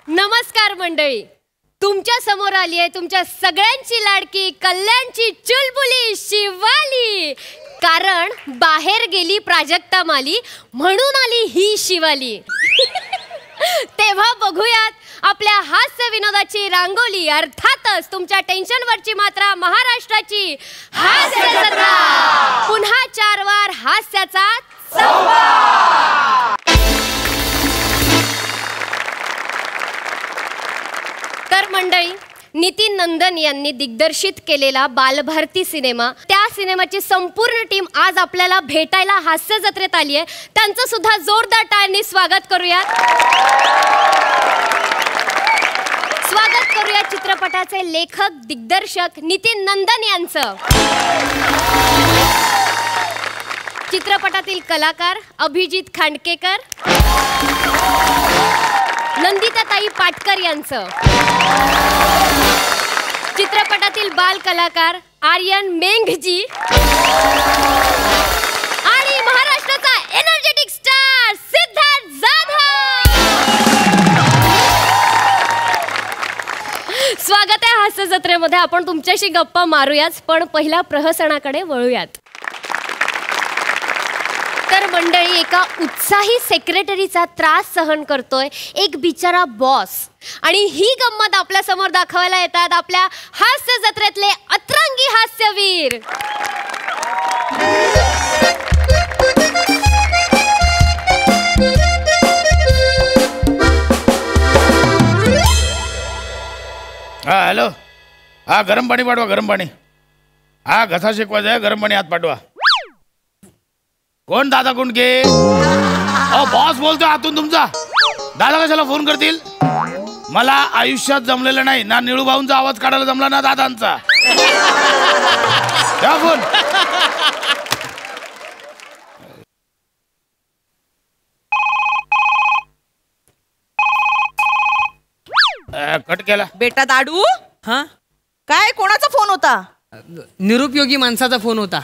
नमस्कार मंडळी, तुमच्या समोर आली आहे तुमच्या सगळ्यांची लाडकी कल्याणची चुलबुली शिवाली. कारण बाहेर गेली प्राजक्ता माली म्हणून आली ही शिवाली. तेव्हा बघूयात आपल्या हास्य विनोदाची रांगोली, अर्थातच तुमच्या टेन्शनवरची मात्रा महाराष्ट्राची हास्य जत्रा. पुन्हा 4 वार हास्याचा संवाद. तर मंडळी, नितीन नंदन यांनी दिग्दर्शित केलेला बालभारती सिनेमा, त्या सिनेमाची संपूर्ण टीम आज आपल्याला भेटायला हास्य जत्रेत आली आहे. त्यांचं सुद्धा जोरदार टाळ्यांनी स्वागत करूया. स्वागत करूया चित्रपटाचे लेखक दिग्दर्शक नितीन नंदन यांचं. चित्रपटातील कलाकार अभिजित खांडकेकर, नंदिताताई पाटकर यांचं. चित्रपटातील बाल कलाकार आर्यन मेंघजी आणि महाराष्ट्राचा एनर्जेटिक स्टार सिद्धार्थ जाधव. स्वागत आहे हास्य जत्रेमध्ये. आपण तुमच्याशी गप्पा मारूयाच, पण पहिला प्रहसनाकडे वळूयात. तर मंडळी, एका उत्साही सेक्रेटरीचा त्रास सहन करतोय एक बिचारा बॉस, आणि ही गंमत आपल्या समोर दाखवायला येतात आपल्या हास्य जत्रेतले अतरंगी हास्यवीर. हा हॅलो, हा गरम पाणी पाठवा, गरम पाणी. हा घसा शेकवायचा आहे, गरम पाणी हात पाठवा. कोण दादा कुंडके? बॉस बोलतोय आतून तुमचा. दादा कशाला फोन करतील? मला आयुष्यात जमलेलं नाही ना, निळू भाऊंचा आवाज काढायला जमला ना दादांचा. द्या फोन. कट केला. बेटा दाडू. हा, काय कोणाचा फोन होता? निरुपयोगी माणसाचा फोन होता.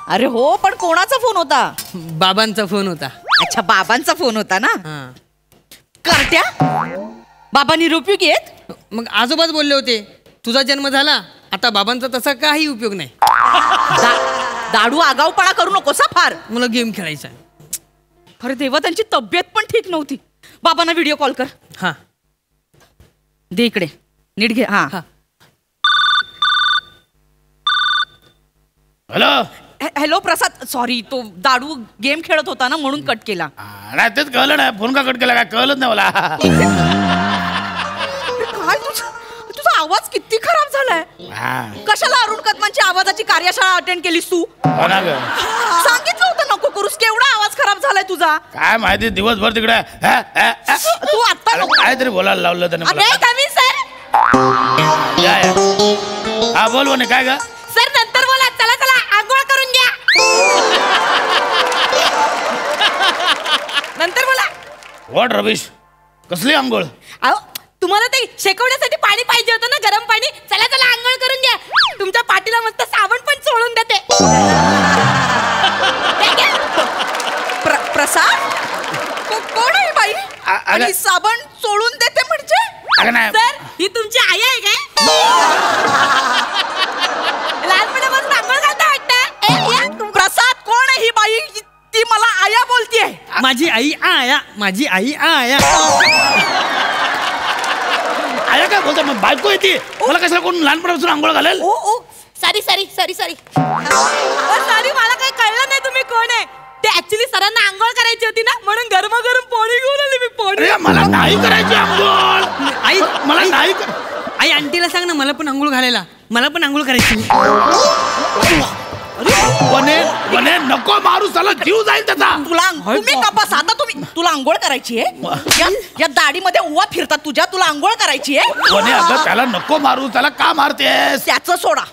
अरे हो, पण कोणाचा फोन होता? बाबांचा फोन होता. अच्छा, बाबांचा फोन होता ना. हा. करट्या, बाबा निरुपयोगी आहेत? मग आजोबाच बोलले होते तुझा जन्म झाला, आता बाबांचा तसा काही उपयोग नाही. दाडू, आगाऊपणा करू नकोस फार. मला गेम खेळायचा. अरे देवा, त्यांची तब्येत पण ठीक नव्हती. बाबांना व्हिडिओ कॉल कर. हा, दे इकडे, नीट घे. हा हा. हॅलो. हॅलो प्रसाद, सॉरी, तो दाडू गेम खेळत होता ना म्हणून कट केला. नाही तेच कळलं नाही, फोन का कट केला काय कळलंच नाही मला. काय तुझा आवाज किती खराब झालाय. कशाला अरुण कदमांची आवाजाची कार्यशाळा अटेंड केलीस तू? हो ना ग, सांगितलं होतं नको करूस. केवढा आवाज खराब झालाय तुझा. काय माहिती, दिवसभर तिकडे तू आता काहीतरी बोलायला लावलं त्याने मला. हा बोल म्हणे. काय ग सर, नंतर बोला. चला चला, आंघोळ करून घ्या. नंतर बोला. व्हॉट रबिश, कसली आंघोळ? अहो, तुम्हाला ते शेकवण्यासाठी पाणी पाहिजे होतं ना, गरम पाणी. चला चला, आंघोळ करून घ्या. तुमच्या पाठीला मस्त साबण पण चोळून देते. प्रसाद, कोण आहे बाई? आणि साबण चोळून देते म्हणजे? सर, ही तुमची आई आहे काय? लहानपणापासून आंघोळ घालता वाटतं. प्रसाद, कोण आहे ही बाई? ती मला आया बोलतीये. माझी आई आया, माझी आई आया. आया काय बोलतो? मग बायको येते मला. कशाला कोण लहानपणापासून आंघोळ घालेल? Oh sorry sorry sorry sorry sorry, मला काही कळलं नाही तुम्ही कोण आहे ते. ऍक्च्युली सरांना आंघोळ करायची होती ना, म्हणून गरमागरम पाणी घेऊन आली मी. पाणी मला नाही करायची आंघोळ. आई, मला नाही. आई आंटीला सांग ना मला पण आंघोळ घालायला. मला पण आंघोळ करायची. वने नको मारू, चला जीव जाईल त्याचा. तुम्ही कपास, आता तुला आंघोळ करायची आहे? या दाढीमध्ये उवा फिरतात तुझ्या. तुला आंघोळ करायची आहे? वने, अगं त्याला नको मारू. त्याला का मारतेस? त्याचं सोडा.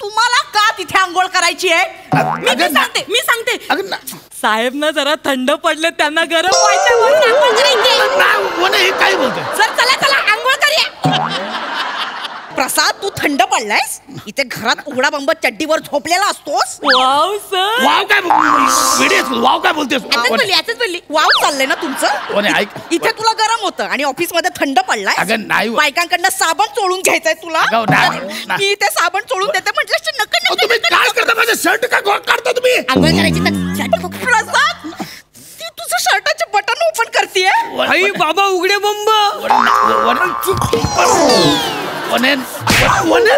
तुम्हाला का तिथे आंघोळ करायची आहे? मी सांगते. साहेब ना जरा थंड पडले, त्यांना गरम व्हायचं म्हणून आंघोळ करायची. वने हे काय बोलतोय? सर चला चला, आंघोळ करूया. प्रसाद, तू थंड पडलायस इथे घरात उघडा बंब चड्डीवर झोपलेला असतोस. Wow sir. वाव काय वाव काय बोलतेस? याच बोलली. वाव चाललंय ना तुमचं. वने ऐक, इथे तुला गरम होतं आणि ऑफिस मध्ये थंड पडलाय. अगं नाही. बायकांकडनं साबण चोळून घ्यायचंय तुला. अगं, नाही. मी ते साबण चोळून देते म्हटलं नक्की तुम्ही काय करता? माझं शर्ट का काढता तुम्ही? आंघोळ करायची तर प्रसाद ती तुझं शर्टाचे बटन ओपन करतेय. आई बाबा उघडे बंब. वने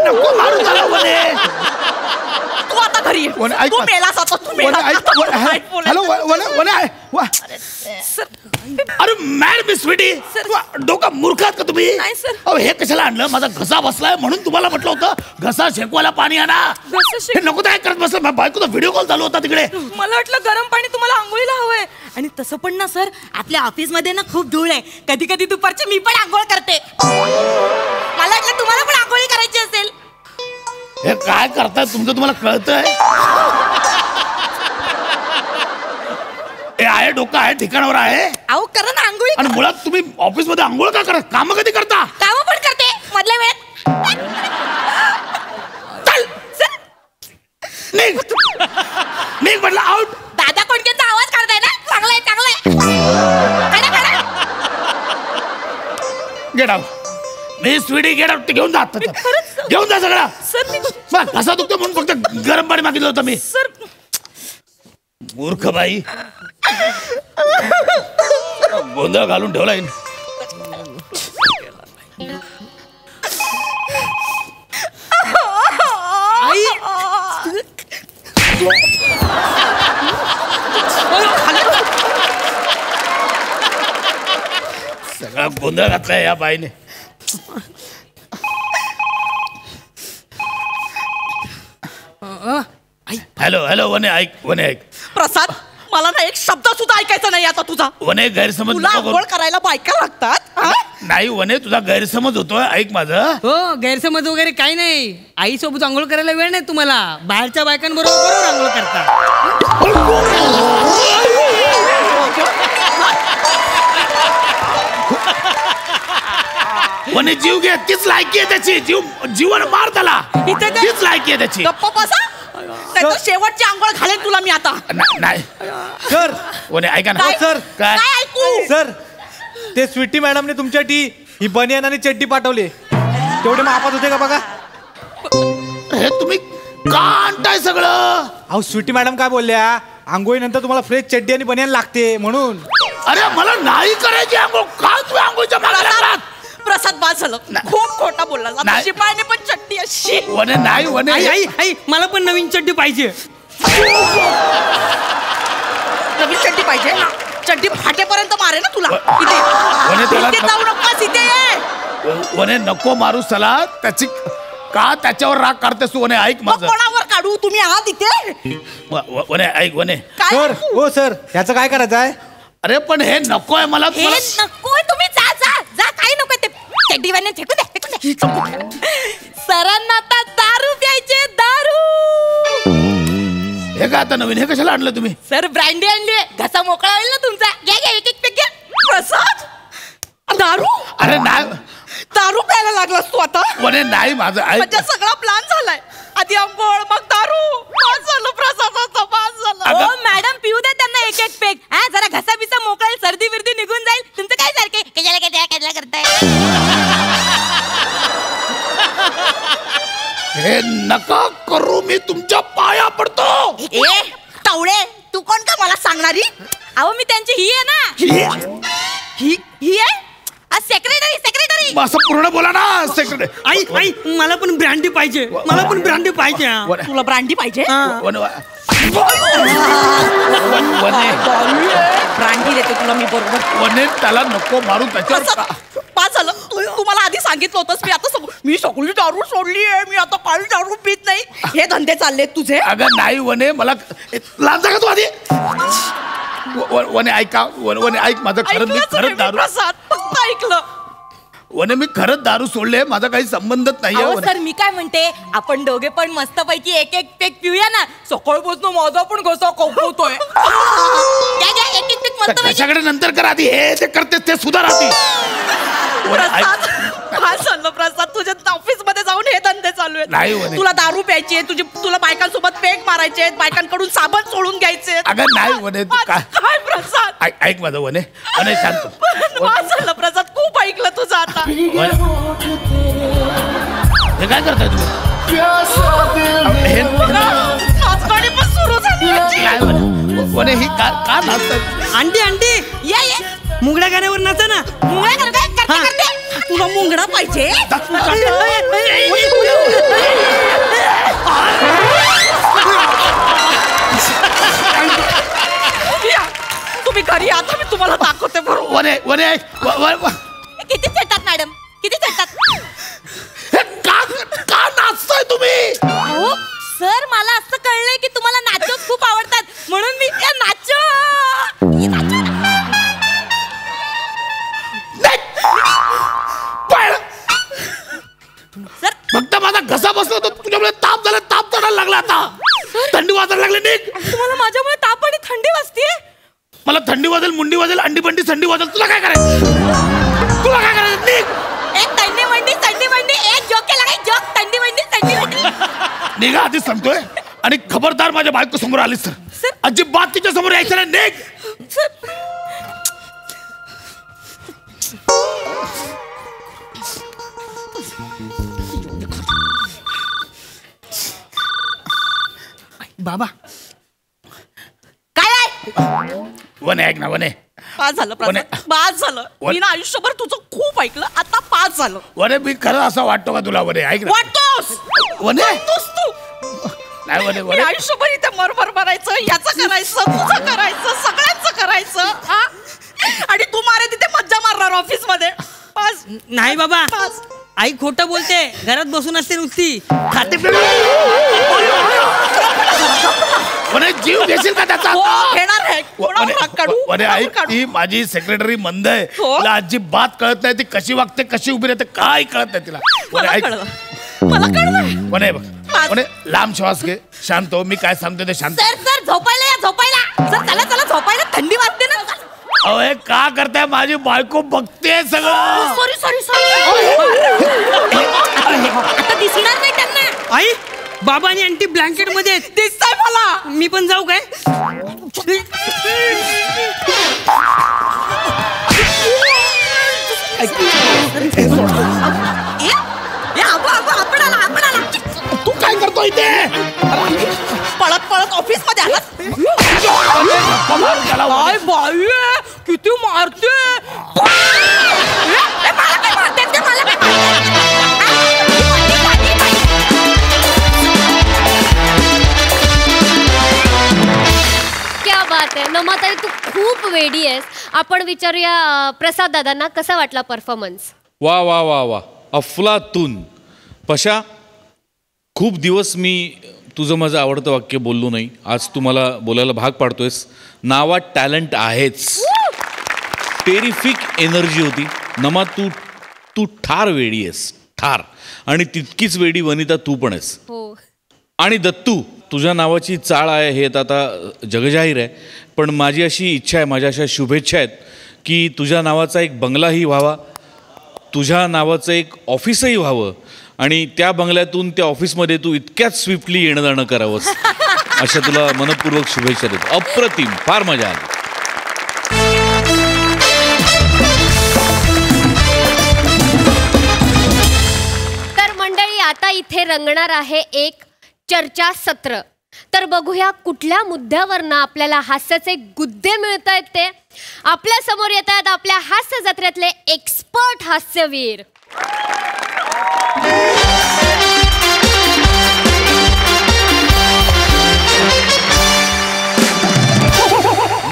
नको मारू त्याला वने. तू आता घरी ये. वने ऐक. तू मेलास आता तू मेलास. हॅलो वने अरे मॅड मिस स्वीटी, डोका मूर्खात का तुम्ही? नाही, सर. अहो हे कशाला आणलं? माझा घसा बसलाय म्हणून तुम्हाला म्हटलं होतं घसा शेकवायला पाणी आणा. हे नको काय करत बसलं. बायकोचा व्हिडिओ कॉल चालू होता तिकडे. मला वाटलं गरम पाणी तुम्हाला आंघोळीला हवंय. आणि तसं पण ना सर, आपल्या ऑफिस मध्ये ना खूप धूळ आहे. कधी कधी दुपारची मी पण आंघोळ करते. मला वाटलं तुम्हाला पण आंघोळी करायची असेल. हे काय करताय तुमचं तुम्हाला कळतंय? हे आहे डोकं आहे ठिकाणावर आहे. अहो करा ना आंघोळी. आणि मुळात तुम्ही ऑफिस मध्ये आंघोळ का करत? काम कधी करता? कामं पण करते मधल्या वेळेत. चल निघ म्हटलं आउट. दादा कोणत्यांचा आवाज काढताय ना? चांगलाय गेट आउट. मी स्वीटी गेट आउट. घेऊन जा घेऊन जा सगळा. सर मी बस घसा दुखतो म्हणून फक्त गरम पाणी मागितलं होतं मी. सर मूर्ख बाई. गोंधळ घालून ठेवलाय. आई सगळा गोंधळ घातलाय या बाईने. हॅलो वने ऐक. प्रसाद मला ना एक शब्द सुद्धा ऐकायचा नाही आता तुझा. वने गैरसमज तुला नको आंघोळ करू. करायला बायका लागतात. हा? नाही वने तुझा गैरसमज होतोय. ऐक माझं. हो गैरसमज वगैरे काही नाही. आई सोबत आंघोळ करायला वेळ नाही तुम्हाला. बाहेरच्या बायकांबरोबर आंघोळ करता. वने जीव घे. तीच लायकी आहे त्याची. जीवन मार त्याला. तीच लायकी आहे त्याची. गप्प बसा. त्याचं शेवटची आंघोळ घालेन तुला मी आता. नाही सर वने ऐका ना. काय? सर काय काय ऐकू? सर ते स्वीटी मॅडमने तुमच्यासाठी ही बनियान आणि चड्डी पाठवली. तेवढे मापात होते का बघा. हे तुम्ही का आणताय सगळं? अहो स्वीटी मॅडम काय बोलल्या, आंघोळीनंतर तुम्हाला फ्रेश चड्डी आणि बनियान लागते म्हणून. अरे मला नाही करायची आंघोळ. काय तुम्ही आंघोळच्या मागे लागलात? प्रसाद बाद झालं. खूप खोटा बोलला. नाही. शिपायाने पण चट्टी अशी. वने नाही वने. आई आई आई मला पण नवीन चड्डी पाहिजे. नवीन चड्डी पाहिजे. चड्डी फाटेपर्यंत मारे ना तुला. वने त्याला इथे जाऊ नकोस. इथे ये. वने नको मारू चला. त्याची का त्याच्यावर राग काढतेस तू? वने ऐक मग माझं. कोणावर काढू? तुम्ही आहात इथे. वने ऐक वने. काय सर हो सर ह्याचं काय करायचं आहे? अरे पण हे नकोय मला. हे नकोय. तुम्ही जा काय नकोय ते चड्डी वाने फेकून द्या. सरांना आता दारू प्यायचे. दारू. हे काय आता नवीन? हे कशाला आणलं तुम्ही? सर ब्रँडी आणली. घसा मोकळा होईल ना तुमचा. घ्या एक पेक घ्या. प्रसाद दारू. अरे नाही दारू प्यायला लागलास तू आता. वने नाही माझं ऐक. म्हणजे सगळा प्लॅन झालाय. आधी आंघोळ मग दारू. बाद झालं प्रसादाचं. बाद झालं. अगं. हो मॅडम पिऊ द्या त्यांना एक पेक. हा जरा घसा बिसा मोकळा होईल. सर्दी बिर्दी निघून जाईल. तुमचं काय सारखे कशाला करताय? हे नका करू. मी तुमच्या पाया पडतो. ए टवळे तू कोण का मला सांगणारी? अहो मी त्यांची ही आहे ना. ही आहे सेक्रेटरी. असं पूर्ण बोला ना सेक्रेटरी. आई आई मला पण ब्रँडी पाहिजे. मला पण ब्रँडी पाहिजे. तुला ब्रँडी पाहिजे? ब्रँडी देते तुला मी बरोबर. वने त्याला नको मारू. त्याच्यावर पाच झालं. तू मला आधी सांगितलं होतंस. मी आता मी सगळी दारू सोडली आहे. मी आता काळी दारू पित नाही. हे धंदे चालले तुझे. अगं नाही वने मला लाज का तू आधी. वने ऐका. वने ऐक माझं. खरं मी खरंच दारू. प्रसाद फक्त ऐकलं. वने मी खरंच दारू सोडले. माझा काही संबंधच अहो नाहीये. सर मी काय म्हणते आपण दोघे पण मस्त पैकी एक पेक पिऊया ना. सकाळपासून माझा पण घसा कवकवतोय. घ्या एक पेक मस्त पैकी. कशाकडे नंतर कर. आधी हे ते करतेस ते सुधार आधी. प्रसाद काय चाललं प्रसाद? तुझ्या ऑफिस मध्ये जाऊन हे धंदे चालू नाही आहे. म्हणे. तुला दारू प्यायची आहे, तुला बायकांसोबत पेक मारायचे आहेत, बायकांकडून साबण सोडून घ्यायचे आहेत. अगं नाही म्हणे तू काय काय प्रसाद ऐक माझं वने वने शांत वाद झालं प्रसाद, खूप ऐकलं तुझं आता. हे काय करताय तुम्ही नाचगाणी पण सुरू झाली. काय वने ही का नाचतात आंटी आंटी ये ये मुंगड्या गाण्यावर नाचा ना. मुंगळा करते. तुला मुंगडा पाहिजे. तुम्ही घरी आता मी तुम्हाला दाखवते बरोबर. वने वने किती चटतात मॅडम, किती चटतात. का नाचताय तुम्ही हो सर, मला असं कळलंय की तुम्हाला नाचोच खूप आवडतात, म्हणून मी त्या नाचो. सर फक्त माझा घसा बसला होता तुझ्यामुळे ताप झाला, ताप चढायला लागला आता. थंडी वाजायला लागली निघ. तुम्हाला माझ्यामुळे ताप आणि थंडी वाजतीये. मला थंडी वाजेल, मुंडी वाजेल, अंडी बंडी थंडी वाजेल. तुला काय करायचं निघ. एक थंडी मंडी एक जोक केला काय जोक. थंडी मंडी निघा आधीच सांगतोय. आणि खबरदार माझ्या बायको समोर आलीस तर अजिबात तिच्या समोर यायचं नाही. निघ. बाबा काय आहे? वने ऐक ना वने पास झालं प्रसाद, पास झालं. मी ना आयुष्यभर तुझं खूप ऐकलं, आता पास झालं. वने मी खरं असं वाटतो का तुला वने ऐक ना वाटतोस वने वाटतोस तू. नाही वने मी वने आयुष्यभर इथे मरमर भरायचं, याचं करायचं, तुझं करायचं, सगळ्यांचं करायचं. हा? आणि तू मारे तिथे मज्जा मारणार ऑफिस मध्ये. पास नाही बाबा, पास. आई खोटं बोलते. घरात बसून असते नुसती खाते. वने जीव घेशील का त्याचा हो, आता? घेणार आहे. कोणावर हात काढू? वने कोणावर ऐक काढू? ती माझी सेक्रेटरी मंद आहे. हो? तिला अजिबात कळत नाही ती कशी वागते, कशी उभी राहते, काय कळत नाही तिला. वने मला ऐक कळलं, मला कळलं. वने बघ वने लांब श्वास घे. शांत हो. मी काय सांगतो ते शांत. सर झोपायला या, झोपायला. सर चला झोपायला, थंडी वाजते ना. अरे का करताय, माझी बायको बघते सगळं. सॉरी आता दिसणार नाही त्यांना. आई बाबा आणि आंटी ब्लँकेट मध्ये आहेत. दिसतंय मला. मी पण जाऊ काय? आपण आला. तू काय करतो इथे पळत ऑफिस मध्ये आला. त्याला काय बाई आहे, किती मारते. मला काय मारते ते, मला काय क्या बात आहे नमाताई, तू खूप वेडी आहेस. आपण विचारूया प्रसाद दादांना कसा वाटला परफॉर्मन्स. वा वा वा वा अफलातून. पशा, खूप दिवस मी तुझं माझं आवडतं वाक्य बोललो नाही. आज तू मला बोलायला भाग पाडतोयस. नावात टॅलेंट आहेच. टेरिफिक एनर्जी होती. नमा तू तू ठार वेडी आहेस, ठार. आणि तितकीच वेडी वनिता तू पण आहेस. हो. आणि दत्तू, तुझ्या नावाची चाळ आहे हे आता जगजाहीर आहे. पण माझी अशी इच्छा आहे, माझ्या अशा शुभेच्छा आहेत की तुझ्या नावाचा एक बंगलाही व्हावा, तुझ्या नावाचं एक ऑफिसही व्हावं आणि त्या बंगल्यातून त्या ऑफिसमध्ये तू इतक्याच स्विफ्टली येणं जाणं करावंस. अशा तुला मनपूर्वक शुभेच्छा देतो. अप्रतिम, फार मजा आली. तर मंडळी, आता इथे रंगणार आहे एक चर्चासत्र. तर बघूया कुठल्या मुद्द्यावरनं आपल्याला हास्याचे गुद्दे मिळत आहेत ते. आपल्या समोर येत आहेत आपल्या हास्य जत्रेतले एक्सपर्ट हास्यवीर.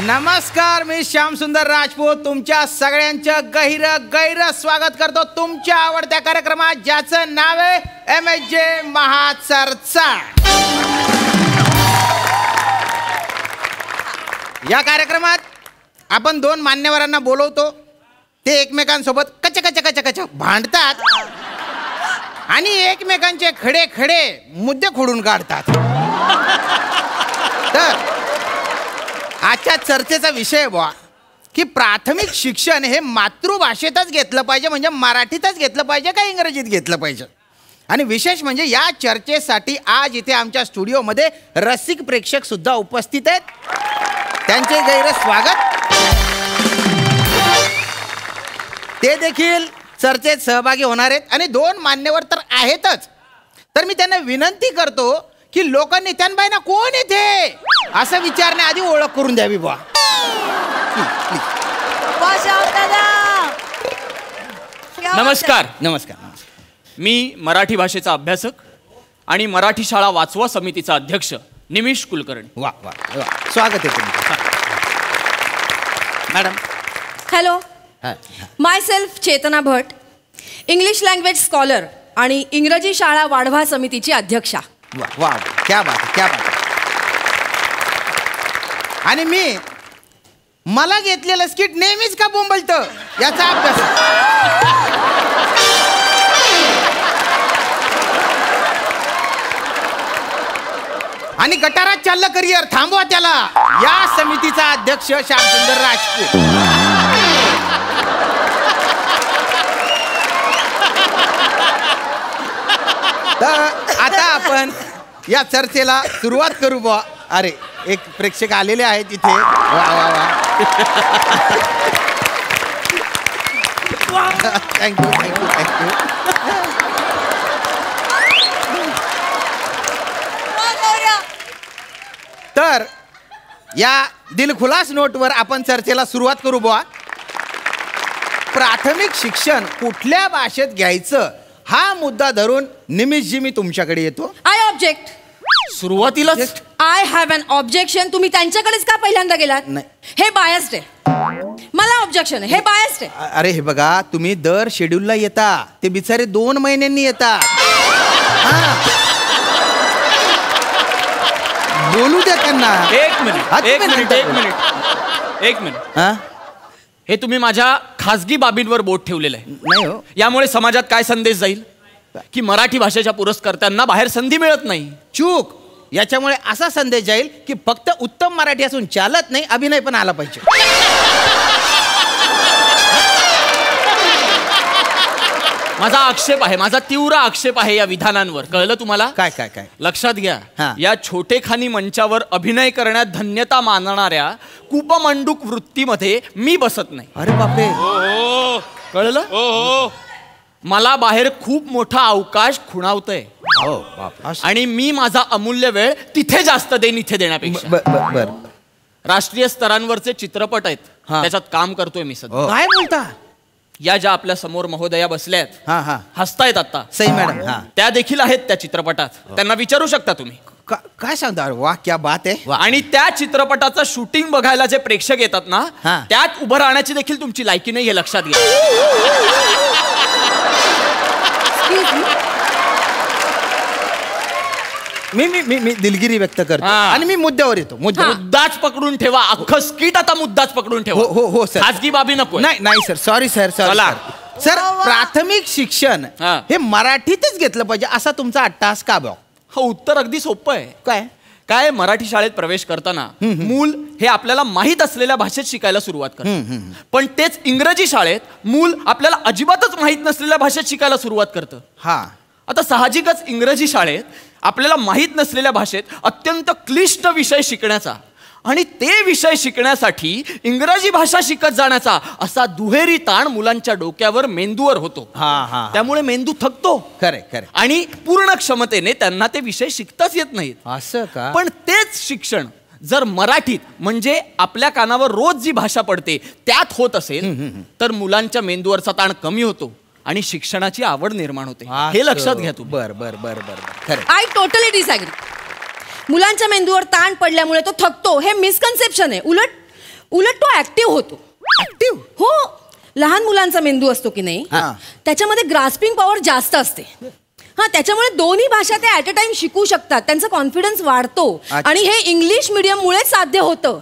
नमस्कार, मी श्याम सुंदर राजपूत तुमच्या सगळ्यांचं गैर स्वागत करतो तुमच्या आवडत्या कार्यक्रमात, ज्याचं नाव आहे MSJ महाचर्चा. या कार्यक्रमात आपण दोन मान्यवरांना बोलवतो. ते एकमेकांसोबत कच भांडतात आणि एकमेकांचे खडे मुद्दे खोडून काढतात. तर आजच्या चर्चेचा विषय बुवा की प्राथमिक शिक्षण हे मातृभाषेतच घेतलं पाहिजे, म्हणजे मराठीतच घेतलं पाहिजे का इंग्रजीत घेतलं पाहिजे. आणि विशेष म्हणजे या चर्चेसाठी आज इथे आमच्या स्टुडिओमध्ये रसिक प्रेक्षक सुद्धा उपस्थित आहेत. त्यांचे गैर स्वागत. ते देखील चर्चेत सहभागी होणार आहेत आणि 2 मान्यवर तर आहेतच. तर मी त्यांना विनंती करतो की लोकनेत्यांबाईंना कोण येते असं विचारण्याआधी ओळख करून द्यावी बुवा. नमस्कार. नमस्कार. मी मराठी भाषेचा अभ्यासक आणि मराठी शाळा वाचवा समितीचा अध्यक्ष निमिष कुलकर्णी. वा वा वा, स्वागत आहे तुमचं. मॅडम. हॅलो, माय सेल्फ चेतना भट, इंग्लिश लँग्वेज स्कॉलर आणि इंग्रजी शाळा वाढवा समितीची अध्यक्षा. वा वा, क्या बात आहे, क्या बात आहे. आणि मी मला घेतलेलं स्किट नेहमीच का बोंबलतं याचा अभ्यास. आणि गटारात चाललं करिअर, थांबवा त्याला. या समितीचा अध्यक्ष श्यामसुंदर राजपूत. तर आता आपण या चर्चेला सुरुवात करू बुवा. अरे एक प्रेक्षक आलेले आहेत इथे. वा वा वा. Thank you thank you thank you. तर या दिलखुलास नोटवर आपण चर्चेला सुरुवात करू बुवा. प्राथमिक शिक्षण कुठल्या भाषेत घ्यायचं हा मुद्दा धरून निमिषजी मी तुमच्याकडे येतो. I object. सुरुवातीलाच आय हॅव अन ऑब्जेक्शन. तुम्ही त्यांच्याकडेच का पहिल्यांदा गेलात? नाही. हे बायस्ड आहे. मला ऑब्जेक्शन आहे. हे बायस्ड आहे. अरे हे बघा, तुम्ही दर शेड्यूलला येता, ते बिचारे 2 महिन्यांनी येतात. बोलू द्या त्यांना. एक मिनिट. हे तुम्ही माझ्या खासगी बाबींवर बोट ठेवलेलं आहे. नाही हो. यामुळे समाजात काय संदेश जाईल की मराठी भाषेच्या पुरस्कर्त्यांना बाहेर संधी मिळत नाही. चूक. याच्यामुळे असा संदेश जाईल की फक्त उत्तम मराठी असून चालत नाही, अभिनय पण आला पाहिजे. माझा आक्षेप आहे, माझा तीव्र आक्षेप आहे या विधानांवर. कळलं तुम्हाला? काय काय काय. लक्षात घ्या, हा. या छोटेखानी मंचावर अभिनय करण्यात धन्यता मानणाऱ्या कूपमंडूक वृत्तीमध्ये मी बसत नाही. अरे बापरे. कळलं? मला बाहेर खूप मोठा अवकाश खुणावतोय हो बाप. आणि मी माझा अमूल्य वेळ तिथे जास्त देईन इथे देण्यापेक्षा. बर. राष्ट्रीय स्तरांवरचे चित्रपट आहेत, हा. त्याच्यात काम करतोय मी सध्या. काय बोलता? या ज्या आपल्या समोर महोदया बसल्यात, हा हा. हसतायत आता, सई मॅडम. हा. त्या देखील आहेत त्या चित्रपटात. त्यांना विचारू शकता तुम्ही. काय सांगता? वा क्या बात आहे. आणि त्या चित्रपटाचं शूटिंग बघायला जे प्रेक्षक येतात ना, हा. त्यात उभं राहण्याची देखील तुमची लायकी नाही हे लक्षात घ्या. मी दिलगिरी व्यक्त करतो हा. आणि मी मुद्द्यावर येतो. मुद्दाच पकडून ठेवा. अख्खं स्किट आता मुद्दाच पकडून ठेवा. हो सर. खाजगी बाबी नको. नाही सर. Sorry sir. चला. सर प्राथमिक शिक्षण हा. हे मराठीतच घेतलं पाहिजे असा तुमचा अट्टास का भाऊ? हा उत्तर अगदी सोपं आहे. काय मराठी शाळेत प्रवेश करताना मूल हे आपल्याला माहीत असलेल्या भाषेत शिकायला सुरुवात करतं. पण तेच इंग्रजी शाळेत मूल आपल्याला अजिबातच माहीत नसलेल्या भाषेत शिकायला सुरुवात करतं. हा. आता साहजिकच इंग्रजी शाळेत आपल्याला माहीत नसलेल्या भाषेत अत्यंत क्लिष्ट विषय शिकण्याचा आणि ते विषय शिकण्यासाठी इंग्रजी भाषा शिकत जाण्याचा असा दुहेरी ताण मुलांच्या डोक्यावर, मेंदूवर होतो. त्यामुळे मेंदू थकतो. खरे. आणि पूर्ण क्षमतेने त्यांना ते विषय शिकताच येत नाहीत. असं का? पण तेच शिक्षण जर मराठीत म्हणजे आपल्या कानावर रोज जी भाषा पडते त्यात होत असेल तर मुलांच्या मेंदूवरचा ताण कमी होतो आणि शिक्षणाची आवड निर्माण होते. हे लक्षात घ्या तुम्ही. बर. खरं. I totally disagree. मुलांच्या मेंदूवर ताण पडल्यामुळे तो थकतो हे मिसकन्सेप्शन आहे. उलट तो ऍक्टिव्ह होतो. ऍक्टिव्ह? हो. लहान मुलांचा मेंदू असतो की नाही, त्याच्यामध्ये ग्रास्पिंग पॉवर जास्त असते. त्याच्यामुळे दोन्ही भाषा ते ऍट अ टाइम शिकू शकतात. त्यांचा कॉन्फिडन्स वाढतो आणि हे इंग्लिश मीडियम मुळे साध्य होतं.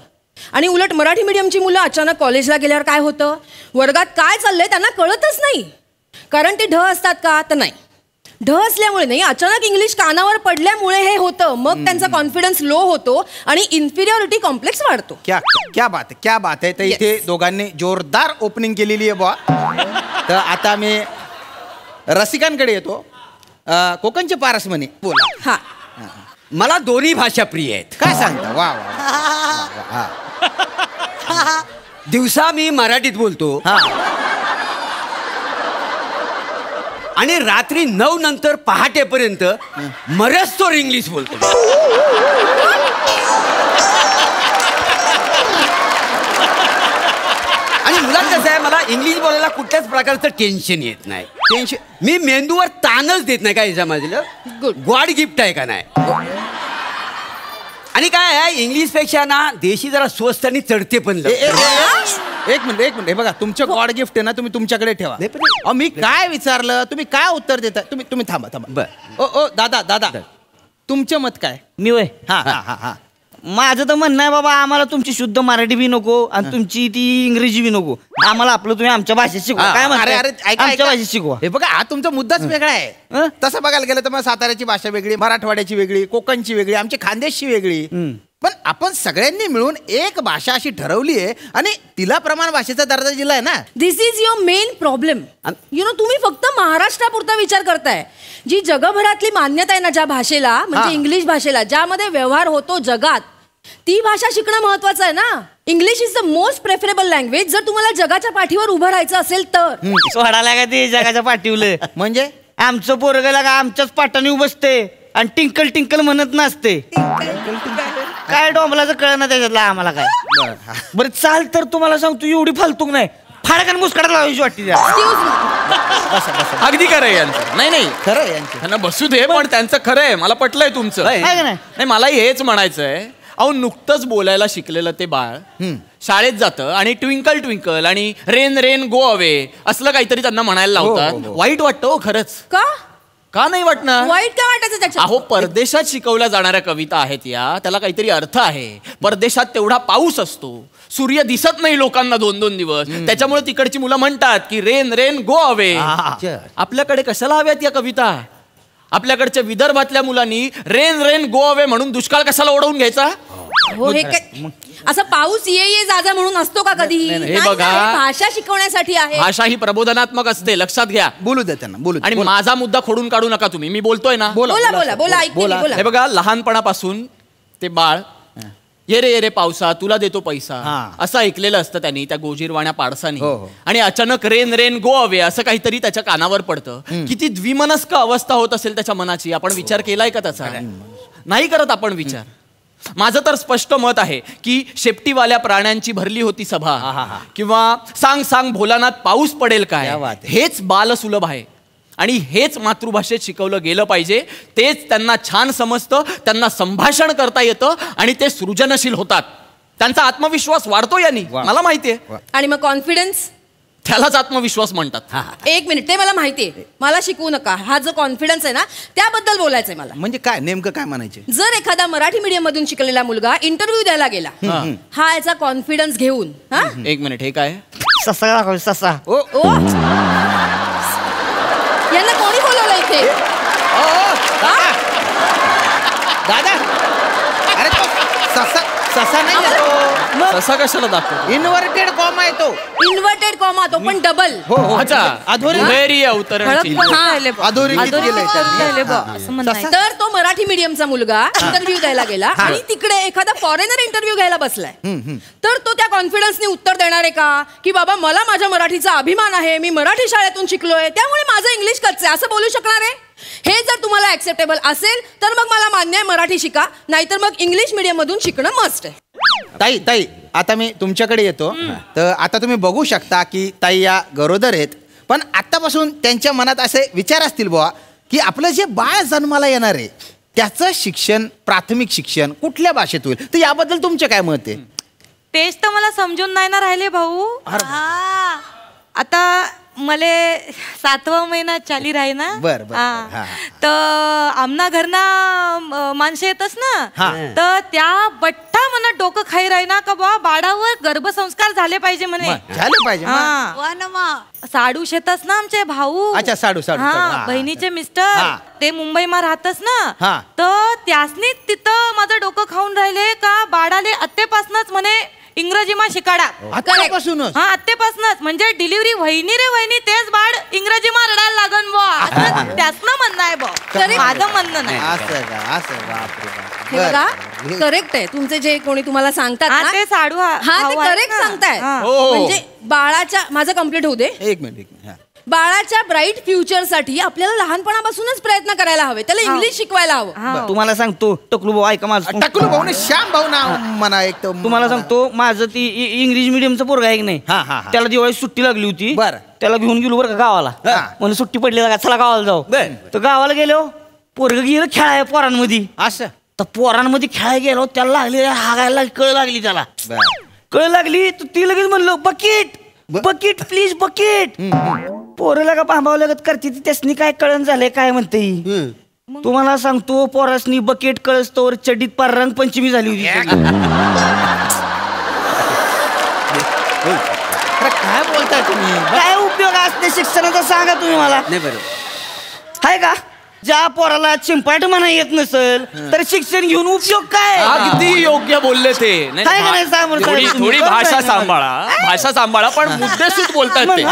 आणि उलट मराठी मीडियमची मुलं अचानक कॉलेजला गेल्यावर काय होतं, वर्गात काय चाललंय त्यांना कळतच नाही. कारण ते ढ असतात का? तर नाही. ढ असल्यामुळे नाही, अचानक इंग्लिश कानावर पडल्यामुळे हे होतं. मग त्यांचा कॉन्फिडन्स लो होतो आणि इन्फिरियरिटी कॉम्प्लेक्स वाढतो. क्या बात आहे. तर इथे दोघांनी जोरदार ओपनिंग केलेली आहे बुवा. तर आता मी रसिकांकडे येतो. कोकणचे पारस म्हणे बोला. हा मला दोन्ही भाषा प्रिय आहेत. काय सांगता? वा वा, वा. दिवसा मी मराठीत बोलतो आणि रात्री 9 नंतर पहाटेपर्यंत मरस्तोर इंग्लिश बोलतो. आणि मुलात कसं आहे, मला इंग्लिश बोलायला कुठल्याच प्रकारचं टेन्शन येत नाही. मी मेंदूवर ताणच देत नाही. काय माझं गॉड गिफ्ट आहे का नाही. आणि काय आहे, इंग्लिश पेक्षा ना देशी जरा स्वस्त आणि चढते पण. एक मिनिट हे बघा, तुमचं गॉड गिफ्ट आहे ना, तुम्ही तुमच्याकडे ठेवा. मी काय विचारलं, तुम्ही काय उत्तर देता? तुम्ही थांबा. बर. ओ दादा तुमचं मत काय? मी वय हा. माझं तर म्हणणं आहे बाबा, आम्हाला तुमची शुद्ध मराठी बी नको आणि तुमची ती इंग्रजी बी नको. आम्हाला आपलं तुम्ही आमच्या भाषेत शिकवा. काय म्हणताय? आमच्या भाषेत शिकवा. हे बघा, हा तुमचा मुद्दाच वेगळा आहे. तसं बघायला गेलं तर मग साताऱ्याची भाषा वेगळी, मराठवाड्याची वेगळी, कोकणची वेगळी, आमची खानदेशची वेगळी. पण आपण सगळ्यांनी मिळून एक भाषा अशी ठरवली आहे आणि तिला प्रमाण भाषेचा दर्जा दिलाय ना. दिस इज युअर मेन प्रॉब्लेम. तुम्ही फक्त महाराष्ट्रापुरता विचार करताय. जी जगभरातली मान्यता आहे ना ज्या भाषेला, म्हणजे इंग्लिश भाषेला, ज्यामध्ये व्यवहार होतो जगात, ती भाषा शिकणं महत्वाचं आहे ना. English is the most preferable language जर तुम्हाला जगाच्या पाठीवर उभं राहायचं असेल तर. सोडायला का ते जगाच्या पाठीवलं म्हणजे आमचं पोरगला का आमच्याच पाठाने बसते आणि टिंकल टिंकल म्हणत नसते. काय डोंबलाचं कळलं त्याच्यातला आम्हाला काय. बरं चाल, तर तुम्हाला सांगतो एवढी फालतूक नाही, फाडकान मुस्काडा लावायची वाटते. अगदी खरं आहे यांचं. नाही खरं आहे यांचं. त्यांना बसू दे, पण त्यांचं खरं आहे. मला पटलंय तुमचं. नाही मलाही हेच म्हणायचंय. अहो नुकतंच बोलायला शिकलेलं ते बाळ शाळेत जातं आणि ट्विंकल ट्विंकल आणि रेन रेन गो अवे असलं काहीतरी त्यांना म्हणायला लावतात. वाईट वाटतं हो खरंच. का नाही वाटणार? वाईट काय वाटायचं त्याच्यात? अहो परदेशात शिकवल्या जाणाऱ्या कविता आहेत या, त्याला काहीतरी अर्थ आहे. परदेशात तेवढा पाऊस असतो, सूर्य दिसत नाही लोकांना 2-2 दिवस, त्याच्यामुळे तिकडची मुलं म्हणतात की रेन रेन गो अवे. आपल्याकडे कशाला हव्यात या कविता? आपल्याकडच्या विदर्भातल्या मुलांनी रेन रेन गो अवे म्हणून दुष्काळ कशाला ओढवून घ्यायचा? हो, हे काय असं पाऊस ये जा म्हणून असतो का कधी? हे बघा, भाषा शिकवण्यासाठी आहे. भाषा ही प्रबोधनात्मक असते, लक्षात घ्या. बोलू दे त्यांना, बोलू. आणि माझा मुद्दा खोडून काढू नका तुम्ही. मी बोलतोय ना. बोला. हे बघा, लहानपणापासून ते बाळ ये रे पावसा तुला देतो पैसा असं ऐकलेलं असतं त्यांनी त्या गोजीरवाण्या पाडसानी. आणि अचानक रेन रेन गो अवे असं काहीतरी त्याच्या कानावर पडतं. किती द्विमनस्क अवस्था होत असेल त्याच्या मनाची. आपण विचार केलाय का त्याचा? नाही करत आपण विचार. माझं तर स्पष्ट मत आहे की शेपटीवाल्या प्राण्यांची भरली होती सभा किंवा सांग भोलानाथ पाऊस पडेल काय, हेच बालसुलभ आहे. आणि हेच मातृभाषेत शिकवलं गेलं पाहिजे. तेच त्यांना छान समजतं, त्यांना संभाषण करता येतं आणि ते सृजनशील होतात. त्यांचा आत्मविश्वास वाढतो यांनी, मला माहितीये. आणि मग कॉन्फिडन्स, त्यालाच आत्मविश्वास म्हणतात. एक मिनिट, ते मला माहितीये. मला शिकवू नका. हा जो कॉन्फिडन्स आहे ना त्याबद्दल बोलायचंय मला. म्हणजे काय नेमकं काय म्हणायचे? जर एखादा मराठी मीडियम मधून शिकलेला मुलगा इंटरव्ह्यू द्यायला गेला, हा याचा कॉन्फिडन्स घेऊन. एक मिनिट, हे काय? ससा ससा. यांना कोणी बोलवलं इथे? दादा, अरे ससा नाही ससा कशाला दाखवतो? इन्व्हर्टेड कॉमा येतो. इन्व्हर्टेड कॉमा, तो पण डबल. तर तो मराठी मीडियमचा मुलगा इंटरव्ह्यू द्यायला गेला आणि तिकडे एखादा फॉरेनर इंटरव्ह्यू घ्यायला बसलाय, तर तो त्या कॉन्फिडन्सने उत्तर देणार आहे का की बाबा मला माझ्या मराठीचा अभिमान आहे, मी मराठी शाळेतून शिकलोय त्यामुळे माझं इंग्लिश कच्चं आहे, असं बोलू शकणार आहे? हे जर तुम्हाला ऍक्सेप्टेबल असेल तर मग मला मान्य आहे, मराठी शिका. नाहीतर मग इंग्लिश मीडियम मधून शिकणं मस्ट आहे. ताई आता मी तुमच्याकडे येतो. तर आता तुम्ही बघू शकता की ताई या गरोदर आहेत, पण आतापासून त्यांच्या मनात असे विचार असतील बुवा की आपलं जे बाळ जन्माला येणार आहे त्याचं शिक्षण, प्राथमिक शिक्षण कुठल्या भाषेत होईल. तर याबद्दल तुमचे काय मत आहे? तेच तर मला समजून नाही ना राहिले भाऊ. आता मले 7वा महिना चाली राही ना. तर आमना घरना माणसे येतच ना, तर त्या बट्टा मला डोकं खाई राही ना का बा बाळावर गर्भसंस्कार झाले पाहिजे म्हणे. झाले पाहिजे. साडू शेतच ना आमचे भाऊ. अच्छा, साडू. बहिणीचे मिस्टर ते मुंबईमा राहतच ना, तर त्यासनी तिथं माझं डोकं खाऊन राहिले का बाळाले अत्तेपासूनच म्हणे इंग्रजीमा शिकाडा. आत्तेपासूनच? आत्तेपासूनच म्हणजे डिलिव्हरी वहिनी रे वहिनी तेच बाळ इंग्रजीमा रडायला लागन बुवा, त्याच ना म्हणणं आहे बुवा. माझं म्हणणं नाही. असं का असं बापरे बाप. हे बघा करेक्ट आहे तुमचे जे कोणी तुम्हाला सांगतात हा, ना, ते साडू हा ते भाऊ आहेत करेक्ट ना. सांगताय हा. म्हणजे बाळाच्या माझं कम्प्लीट होऊ दे. एक मिनिट हा. बाळाच्या ब्राईट फ्युचर साठी आपल्याला लहानपणापासूनच प्रयत्न करायला हवे, त्याला इंग्लिश शिकवायला हवं. तुम्हाला सांगतो टकलू भाऊ ऐका माझं. टकलू भाऊ श्याम भाऊ ना म्हणा एक तर तुम्हाला सांगतो माझं ती इंग्लिश मिडियमचं पोरगा आहे की नाही, त्याला दिवाळी सुट्टी लागली होती. बरं. त्याला घेऊन गेलो बरं का गावाला. म्हणून सुट्टी पडली का चला गावाला जाऊ. तर गावाला गेलो पोरग गेलं खेळाय पोरांमध्ये. असं तर पोरांमध्ये खेळायला गेलो त्याला लागली हागायला कळ लागली त्याला. कळ लागली तर ती लगेच म्हणलं बकेट बकेट प्लीज बकेट. पोरला का पांबाव लगत करते ती त्यासनी काय कळण झालंय काय म्हणते. तुम्हाला सांगतो पोरासनी बकेट कळस्तोवर चड्डीत पार रंगपंचमी झाली होती. काय बोलताय तुम्ही? काय उपयोग असते शिक्षणाचा सांगा तुम्ही मला. नाही बरोबर आहे का ज्या पोराला चिंपाट म्हणा येत नसेल तर शिक्षण घेऊन उपयोग काय. अगदी योग्य बोलले ते. नाही, काय करायचं सांग बरं, थोडी तुम्ही. थोडी भाषा सांभाळा पण मुद्देसूद बोलतायत ते.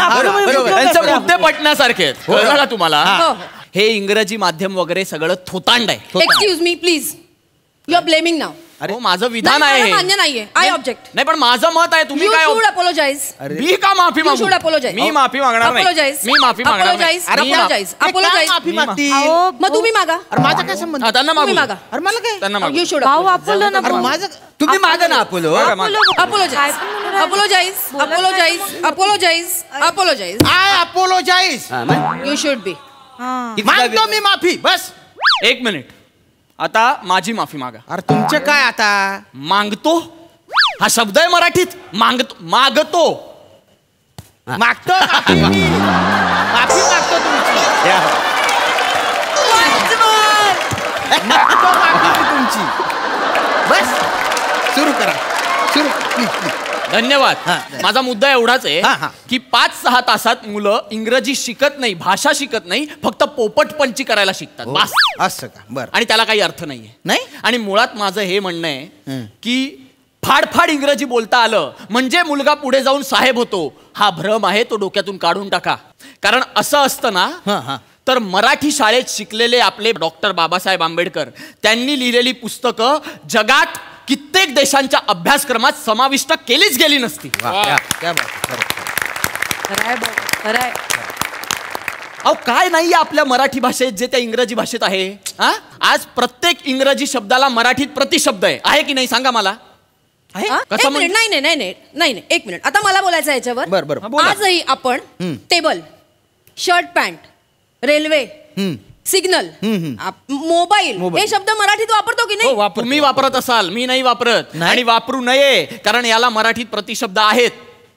त्यांचे मुद्दे पटण्यासारखे आहेत. कळलं का तुम्हाला? हे इंग्रजी माध्यम वगैरे सगळं थोतांड आहे. Excuse me please, you are blaming now. अरे माझं विधान आहे हे. मान्य नाहीये. I object. नाही पण माझं मत आहे. तुम्ही काय अपोलोजाइज. मी का माफी You should मागू? apologize. मी माफी मागणार नाही. Apologize. मी माफी मागणार नाही. Apologize. मी मा- Apologize. Apologize. माफी मागतील? मग तुम्ही मागा. अरे माझा काय संबंध? हा, त्यांना मागू. तुम्ही मागा. अरे मला काय त्यांना मागू. You should भाऊ apologize. अपोलो ना अरे भाऊ. माझं तुम्ही मागा ना अपोलो. Apologize. Apologize. Apologize. Apologize. Apologize. I apologise. You should be. मागतो मी माफी बस. एक मिनिट. आता माझी माफी मागा. अरे तुमचं काय आता? मागतो हा शब्द आहे मराठीत. मागतो मागतो माफी मागतो तुमची. मागतो माफी तुमची. बस सुरू करा सुरू प्लीज. धन्यवाद. माझा मुद्दा एवढाच हा. आहे की 5-6 तासात मुलं इंग्रजी शिकत नाही, भाषा शिकत नाही, फक्त पोपटपंची करायला शिकतात बस. असं का? बरं. आणि त्याला काही अर्थ नाहीये. नाही? आणि मुळात माझं हे म्हणणं आहे की फाडफाड इंग्रजी बोलता आलं म्हणजे मुलगा पुढे जाऊन साहेब होतो हा भ्रम आहे, तो डोक्यातून काढून टाका. कारण असं असतं ना तर मराठी शाळेत शिकलेले आपले डॉक्टर बाबासाहेब आंबेडकर त्यांनी लिहिलेली पुस्तकं जगात कित्येक देशांच्या अभ्यासक्रमात समाविष्ट केलीच गेली नसती. अहो काय नाही आपल्या मराठी भाषेत जे त्या इंग्रजी भाषेत आहे. आज प्रत्येक इंग्रजी शब्दाला मराठीत प्रतिशब्द आहे की नाही सांगा मला. एक मिनिट. नाही एक मिनिट. आता मला बोलायचं आहे याच्यावर. बरं. आजही आपण table, shirt pant, railway, signal, mobile हे शब्द मराठीत वापरतो की नाही? तुम्ही वापरत असाल, मी नाही वापरत. आणि वापरू नये कारण याला मराठीत प्रतिशब्द आहेत.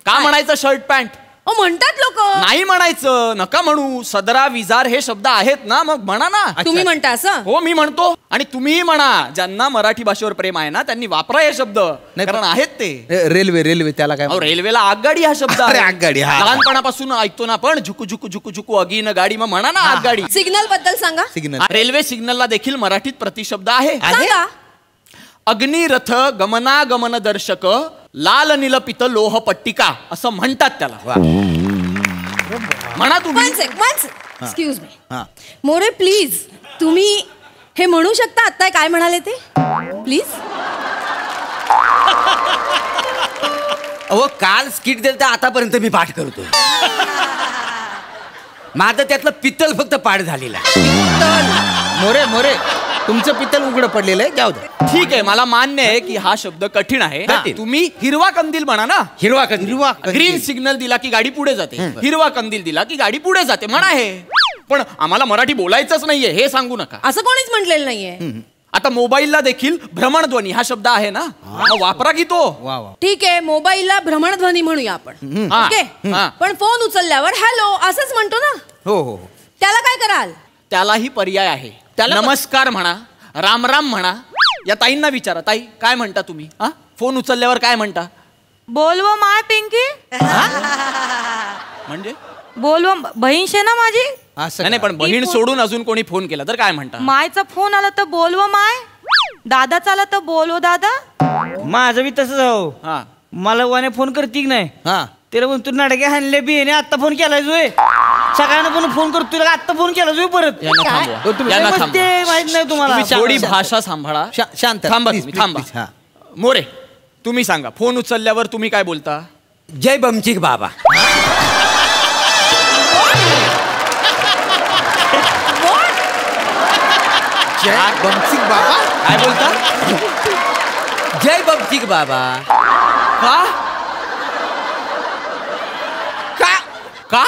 का म्हणायचं शर्ट पॅन्ट? म्हणतात लोक. नाही म्हणायचं, नका म्हणू. सदरा विजार हे शब्द आहेत ना, मग म्हणा ना. तुम्ही म्हणता असं? हो मी म्हणतो आणि तुम्हीही म्हणा. ज्यांना मराठी भाषेवर प्रेम आहे ना त्यांनी वापरा हे शब्द, कारण आहेत ते. रेल्वे त्याला काय? रेल्वेला आगगाडी हा शब्द आहे. आगगाडी लहानपणापासून ऐकतो ना आपण, झुकू झुकू झुकू झुकू अगीन गाडी, मग म्हणा ना आगगाडी. सिग्नल बद्दल सांगा. सिग्नल. रेल्वे सिग्नलला देखील मराठीत प्रतिशब्द आहे. सांगा. अग्निरथ गमनागमन दर्शक लाल निलपित लोह पट्टिका असं म्हणतात त्याला. म्हणा तुम्ही. एक्सक्यूज मी मोरे प्लीज, तुम्ही हे म्हणू शकता आता काय म्हणाले ते प्लीज? अहो काल स्किट दिलं तर आतापर्यंत मी पाठ करतो. माझं त्यातलं पित्तल फक्त पाठ झालेला. मोरे तुमचं पित्तल उघडं पडलेलं आहे. जाऊ द्या. ठीक आहे, मला मान्य आहे की हा शब्द कठीण आहे. तुम्ही हिरवा कंदील म्हणा ना. हिरवा कंदील. ग्रीन सिग्नल दिला की गाडी पुढे जाते, हिरवा कंदील दिला की गाडी पुढे जाते म्हणा हे. पण आम्हाला मराठी बोलायचंच नाहीये हे सांगू नका. असं कोणीच म्हटलेलं नाहीये. आता मोबाईलला देखील भ्रमणध्वनी हा शब्द आहे ना, वापरा की तो. ठीक आहे, मोबाईलला भ्रमणध्वनी म्हणूया आपण. ओके, पण फोन उचलल्यावर हॅलो असंच म्हणतो ना. हो त्याला काय कराल? त्यालाही पर्याय आहे. नमस्कार म्हणा, राम राम म्हणा. या ताईंना विचारा, ताई काय म्हणता तुम्ही? फोन उचलल्यावर काय म्हणता? बोलव माय पिंकी. म्हणजे बोलव बहीण शे ना माझी. नाही पण बहीण सोडून अजून कोणी फोन केला तर काय म्हणता? मायचा फोन आला तर बोलव माय. दादाचा आला तर बोलव दादा. माझं बी तसंच हो. मला वाने फोन करती की नाही, त्याला म्हणतो नाटके हाणले बी आता फोन केलाय जोय. सगळ्यांना पण फोन करतो तुला आता फोन केला तुम्ही परत यांना थांबवा. यांना थांबवा. माहित नाही तुम्हाला तुम्ही थोडी भाषा सांभाळा. शांत थांबा तुम्ही, थांबा. मोरे तुम्ही सांगा, फोन उचलल्यावर तुम्ही काय बोलता? जय बमचिक बाबा. जय बमचिक बाबा काय बोलता? जय बमचिक बाबा. का का का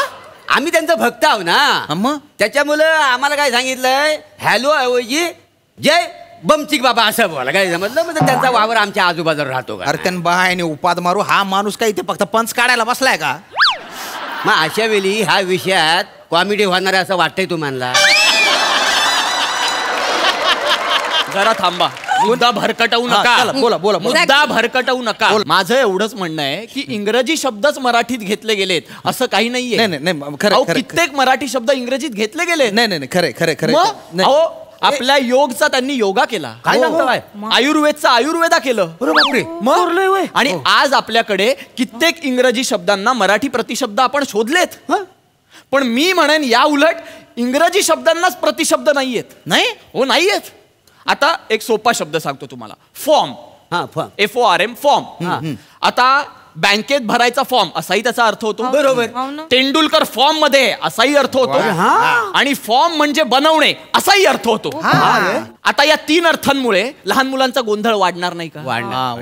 आम्ही त्यांचं भक्त आहो ना, मग त्याच्यामुळं आम्हाला काय सांगितलंय, हॅलो ऐवजी जय बमचिक बाबा असं बोला. काय समजलं? म्हणजे त्यांचा वावर आमच्या आजूबाजूला राहतो का? अरे त्यानं बायने उपाद मारू. हा माणूस काय इथे फक्त पंच काढायला बसलाय का? मग अशा वेळी ह्या विषयात कॉमेडी होणार आहे असं वाटतंय तुम्हाला? जरा थांबा. मुद्दा भरकटवू नका. चला, बोला बोला बोला. मुद्दा भरकटवू नका. माझं एवढंच म्हणणं आहे की इंग्रजी शब्दच मराठीत घेतले गेलेत असं काही नाहीये. नाही नाही नाही खरं अहो, खरं कित्येक मराठी शब्द इंग्रजीत घेतले गेले. नाही नाही खरं खरं खरं मग अहो, आपल्या योगचा त्यांनी योगा केला. काय हो. सांगताय? आयुर्वेदचा आयुर्वेदा केलं. बापरे. मग आणि आज आपल्याकडे कित्येक इंग्रजी शब्दांना मराठी प्रतिशब्द आपण शोधलेत. पण मी म्हणेन या उलट इंग्रजी शब्दांनाच प्रतिशब्द नाहीयेत. नाही हो नाहीयेत. आता एक सोपा शब्द सांगतो तुम्हाला, फॉर्म. FORM form. आता बँकेत भरायचा फॉर्म असाही त्याचा अर्थ होतो. बरोबर. तेंडुलकर फॉर्म मध्ये असाही अर्थ होतो. आणि फॉर्म म्हणजे बनवणे असाही अर्थ होतो. आता या 3 अर्थांमुळे लहान मुलांचा गोंधळ वाढणार नाही का?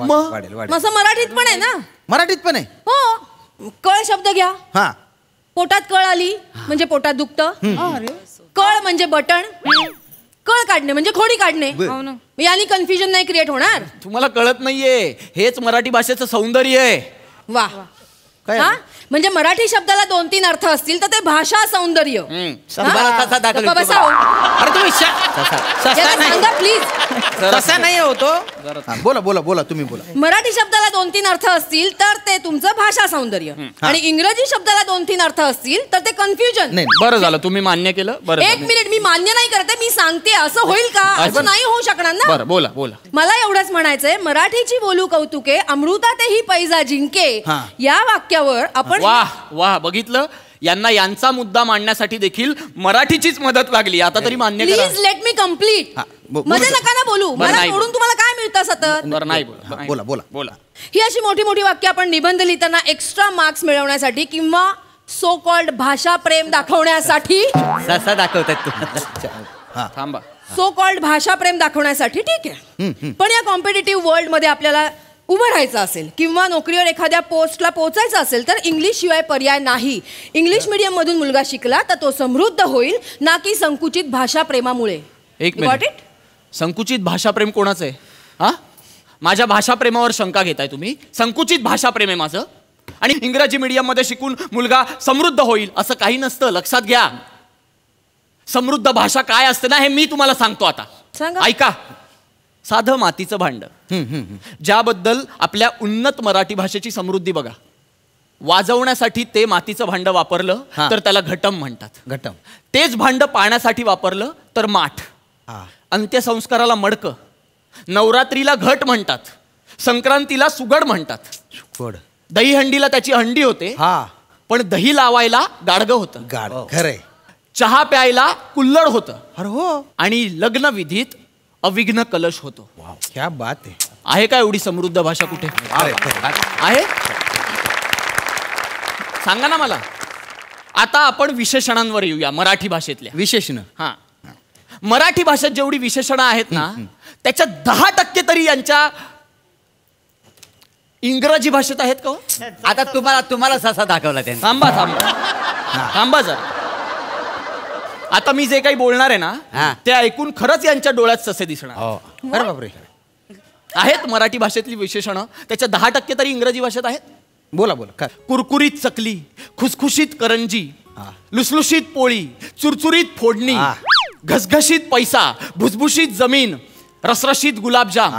मग असं मराठीत पण आहे ना? मराठीत पण आहे. हो. कळ शब्द घ्या. हा. पोटात कळ आली म्हणजे पोटात दुखतं. कळ म्हणजे बटण. कळ काढणे म्हणजे खोडी काढणे. यानी कन्फ्युजन नाही क्रिएट होणार. तुम्हाला कळत नाहीये, हेच मराठी भाषेचं सौंदर्य आहे. वा. हा म्हणजे मराठी शब्दाला 2-3 अर्थ असतील तर ते भाषा सौंदर्य. अरे तुम्ही सांगा प्लीज. तसा नाही होतो. बोला बोला बोला तुम्ही बोला. मराठी शब्दाला 2-3 अर्थ असतील तर ते तुमचं भाषा सौंदर्य. आणि इंग्रजी शब्दाला 2-3 अर्थ असतील तर ते कन्फ्युजन. नाही, बरं झालं तुम्ही मान्य केलं. बरं, एक मिनिट, मी मान्य नाही करते, मी सांगते. असं होईल का? असं नाही होऊ शकणार ना. बरं, बोला बोला. मला एवढंच म्हणायचंय, मराठीची बोलू कौतुके अमृतातेही पैजा जिंके या वाक्यावर आपण वाह वाह, बघितलं, यांना यांचा मुद्दा मांडण्यासाठी देखील मराठीचीच मदत लागली. आता तरी मान्य करा. Please let me complete. मध्ये नका ना बोलू. मला सोडून तुम्हाला काय मिळतं सतत? बरं नाही बोला बोला बोला. ही अशी मोठी मोठी वाक्य आपण निबंध लिहिताना एक्स्ट्रा मार्क्स मिळवण्यासाठी किंवा सो कॉल्ड भाषा प्रेम दाखवण्यासाठी दाखवतात. थांबा. सो कॉल्ड भाषा प्रेम दाखवण्यासाठी ठीक आहे. पण या कॉम्पिटिटिव्ह वर्ल्ड मध्ये आपल्याला उभं राहायचं असेल किंवा नोकरीवर एखाद्या पोस्टला पोहोचायचं असेल तर इंग्लिश शिवाय पर्याय नाही. इंग्लिश मीडियम मधून मुलगा शिकला तर तो समृद्ध होईल, ना की संकुचित भाषा प्रेमामुळे. एक मिनिट. संकुचित भाषा प्रेम कोणाचं आहे? हा, माझ्या भाषा प्रेमावर शंका घेताय तुम्ही? संकुचित भाषा प्रेम आहे माझं. आणि इंग्रजी मीडियम मध्ये शिकून मुलगा समृद्ध होईल असं काही नसतं. लक्षात घ्या. समृद्ध भाषा काय असते ना हे मी तुम्हाला सांगतो आता. ऐका. साधं मातीचं भांड, ज्याबद्दल आपल्या उन्नत मराठी भाषेची समृद्धी बघा. वाजवण्यासाठी ते मातीचं भांड वापरलं तर त्याला घटम म्हणतात. घटम. तेच भांड पाण्यासाठी वापरलं तर माठ. अंत्यसंस्काराला मडकं, नवरात्रीला घट म्हणतात, संक्रांतीला सुगड म्हणतात, दहीहंडीला त्याची हंडी होते, पण दही लावायला गाडगं होतं. खरंय. चहा प्यायला कुल्लड होतं. अरे हो. आणि लग्न विधीत अविघ्न कलश होतो. क्या बात आहे का एवढी समृद्ध भाषा कुठे आहे? सांगा ना मला. आता आपण विशेषणांवर येऊया. मराठी भाषेतल्या विशेषण. हा, मराठी भाषेत जेवढी विशेषणं आहेत ना त्याच्या 10% तरी यांच्या इंग्रजी भाषेत आहेत का? आता तुम्हाला ससा दाखवला त्यांनी. थांबा थांबा थांबा जरा. आता मी जे काही बोलणार आहे ना ते ऐकून खरंच यांच्या डोळ्यात ससे दिसणार. अरे बापरे. आहेत मराठी भाषेतली विशेषणं, त्याच्या 10% तरी इंग्रजी भाषेत आहेत. बोला बोला. कुरकुरीत चकली, खुसखुशीत करंजी, लुसलुशीत पोळी, चुरचुरीत फोडणी, घसघशीत पैसा, भुसभुशीत जमीन, रसरशीत गुलाबजाम,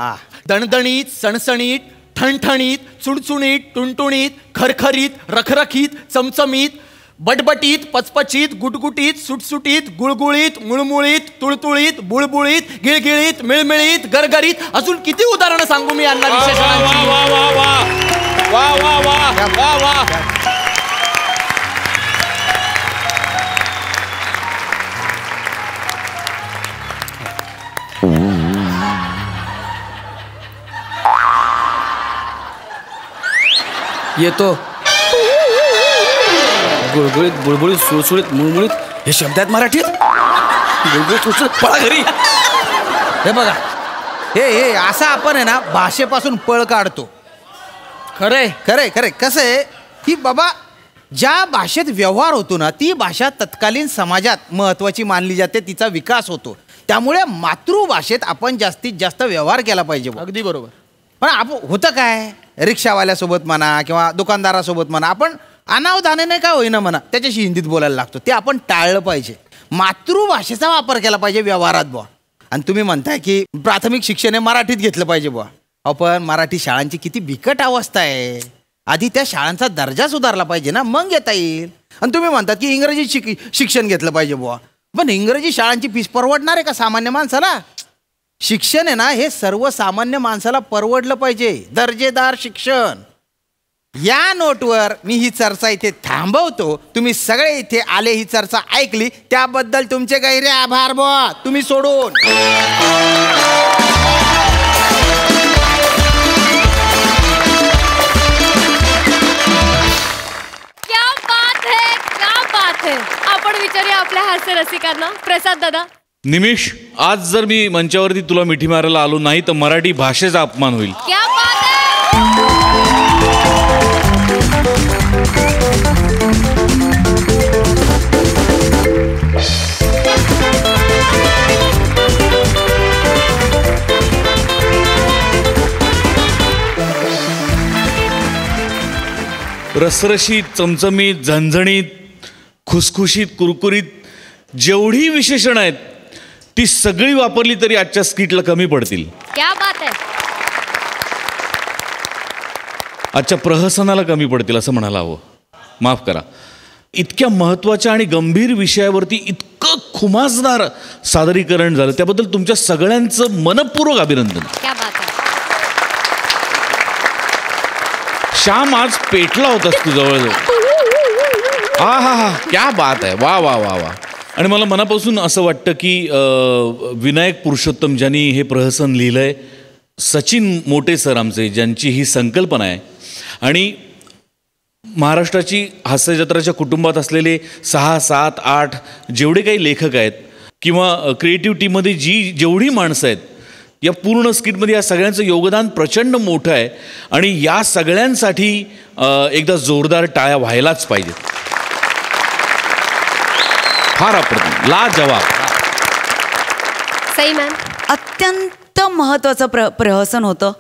दणदणीत, सणसणीत, ठणठणीत, चुणचुणीत, टुणटुणीत, खरखरीत, रखरखीत, चमचमीत, बटबटीत, पचपचीत, गुटगुटीत, सुटसुटीत, गुळगुळीत, मुळमुळीत, तुळतुळीत, बुळबुळीत, गिळगिळीत, मिळमिळीत, गरगरीत. अजून किती उदाहरणं सांगू मी यांना विशेषणांची. येतो. गुळगुळीत बुळबुळीत सुळसुळीत मुळमुळीत हे शब्द आहेत मराठीत. गुळगुळीत सुळसुळीत पळा घरी. हे बघा, हे असं आपण आहे ना भाषेपासून पळ काढतो. खरंय खरंय खरंय. कसं आहे की बाबा ज्या भाषेत व्यवहार होतो ना ती भाषा तत्कालीन समाजात महत्वाची मानली जाते, तिचा विकास होतो. त्यामुळे मातृभाषेत आपण जास्तीत जास्त व्यवहार केला पाहिजे. अगदी बरोबर. पण आपण होतं काय, रिक्षावाल्यासोबत म्हणा किंवा दुकानदारासोबत म्हणा, आपण अनावधानाने काय होईना म्हणा त्याच्याशी हिंदीत बोलायला लागतो. ते आपण टाळलं पाहिजे. मातृभाषेचा वापर केला पाहिजे व्यवहारात बुवा. आणि तुम्ही म्हणताय की प्राथमिक शिक्षण हे मराठीत घेतलं पाहिजे बुवा. आपण मराठी शाळांची किती बिकट अवस्था आहे. आधी त्या शाळांचा दर्जा सुधारला पाहिजे ना, मग येता येईल. आणि तुम्ही म्हणतात की इंग्रजी शिक्षण घेतलं पाहिजे बुवा. पण इंग्रजी शाळांची फीस परवडणार आहे का सामान्य माणसाला? शिक्षण आहे ना हे सर्वसामान्य माणसाला परवडलं पाहिजे, दर्जेदार शिक्षण. या नोटवर मी ही चर्चा इथे थांबवतो. तुम्ही सगळे इथे आले, ही चर्चा ऐकली, त्याबद्दल तुमचे गहिरे आभार बुवा. तुम्ही सोडून आपण विचारूया आपल्या हास्य रसिकांना. प्रसाद दादा. निमिष, आज जर मी मंचावरती तुला मिठी मारायला आलो नाही तर मराठी भाषेचा अपमान होईल. क्या बात है. रसरशीत, चमचमीत, झणझणीत, खुसखुशीत, कुरकुरीत जेवढी विशेषण आहेत ती सगळी वापरली तरी आजच्या स्किटला कमी पडतील. क्या बात है. आजच्या प्रहसनाला कमी पडतील असं म्हणायला हवं. माफ करा. इतक्या महत्त्वाच्या आणि गंभीर विषयावरती इतकं खुमासदार सादरीकरण झालं त्याबद्दल तुमच्या सगळ्यांचं मनपूर्वक अभिनंदन. क्या बात है. श्याम आज पेटला होतास तू जवळजवळ. हा क्या बात आहे. वा वा वा वा. आणि मला मनापासून असं वाटतं की विनायक पुरुषोत्तम ज्यांनी हे प्रहसन लिहिलंय, सचिन मोटे सर आमचे, ज्यांची ही संकल्पना आहे, आणि महाराष्ट्राची हास्यजत्राच्या कुटुंबात असलेले 6, 7, 8 जेवढे काही लेखक आहेत किंवा क्रिएटिव्ह टीममध्ये जेवढी माणसं आहेत, या पूर्ण स्किटमध्ये या सगळ्यांचं योगदान प्रचंड मोठं आहे. आणि या सगळ्यांसाठी एकदा जोरदार टाळ्या व्हायलाच पाहिजेत. फार अप्रतिम, लाजवाब. सई मॅम. अत्यंत महत्त्वाचं प्रहसन होतं.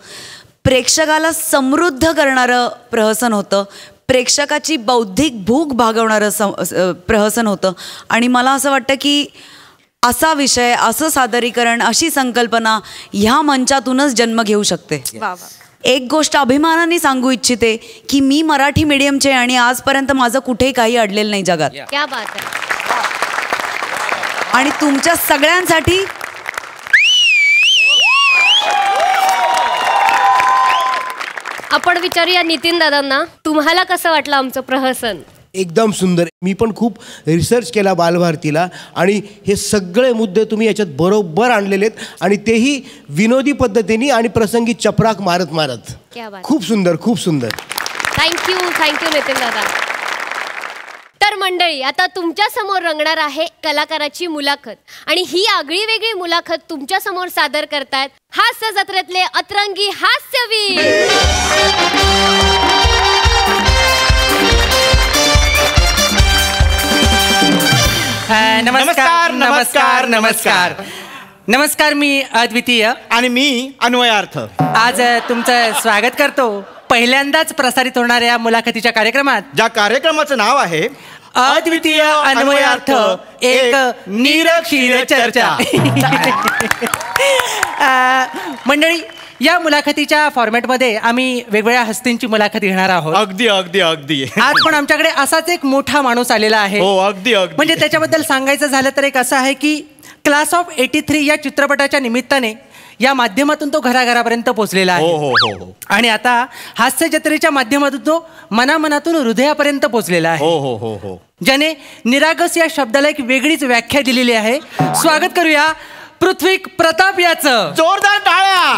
प्रेक्षकाला समृद्ध करणारं प्रहसन होतं. प्रेक्षकाची बौद्धिक भूक भागवणारं प्रहसन होतं. आणि मला असं वाटतं की असा विषय, असं सादरीकरण, अशी संकल्पना ह्या मंचातूनच जन्म घेऊ शकते. एक गोष्ट अभिमानाने सांगू इच्छिते की मी मराठी मीडियमचे आणि आजपर्यंत माझं कुठेही काही अडलेलं नाही जगात. क्या बात है. आणि तुमच्या सगळ्यांसाठी आपण विचारूया नितीन दादांना, तुम्हाला कसं वाटलं आमचं प्रहसन? एकदम सुंदर. मी पण खूप रिसर्च केला बालभारतीला आणि हे सगळे मुद्दे तुम्ही याच्यात बरोबर आणलेले आहेत आणि तेही विनोदी पद्धतीने आणि प्रसंगी चपराक मारत मारत. खूप सुंदर, खूप सुंदर. थँक्यू नितीन दादा. तर मंडळी, आता तुमच्या समोर रंगणार आहे कलाकाराची मुलाखत. आणि ही आगळी वेगळी मुलाखत तुमच्या समोर सादर करतायत हास्य जत्रेतले अतरंगी हास्यवीर. नमस्कार नमस्कार नमस्कार नमस्कार. मी अद्वितीय आणि मी अन्वयार्थ. आज तुमचं स्वागत करतो पहिल्यांदाच प्रसारित होणाऱ्या मुलाखतीच्या कार्यक्रमात, ज्या कार्यक्रमाचं नाव आहे अद्वितीय अन्वयार्थ, एक निरक्षीर चर्चा. मंडळी, या मुलाखतीच्या फॉर्मॅटमध्ये आम्ही वेगवेगळ्या हस्तींची मुलाखत घेणार आहोत. अगदी अगदी अगदी. आज पण आमच्याकडे असाच एक मोठा माणूस आलेला आहे. हो, अगदी अगदी. म्हणजे त्याच्याबद्दल सांगायचं झालं तर एक असं आहे की क्लास ऑफ 83 या चित्रपटाच्या निमित्ताने या माध्यमातून तो घराघरापर्यंत पोहोचलेला आहे. हो हो हो. आणि आता हास्य जत्रेच्या माध्यमातून तो मनामनातून हृदयापर्यंत पोहोचलेला आहे. हो हो हो हो. ज्याने निरागस या शब्दाला एक वेगळीच व्याख्या दिलेली आहे. स्वागत करूया पृथ्वी प्रताप याचं. जोरदार टाळ्या.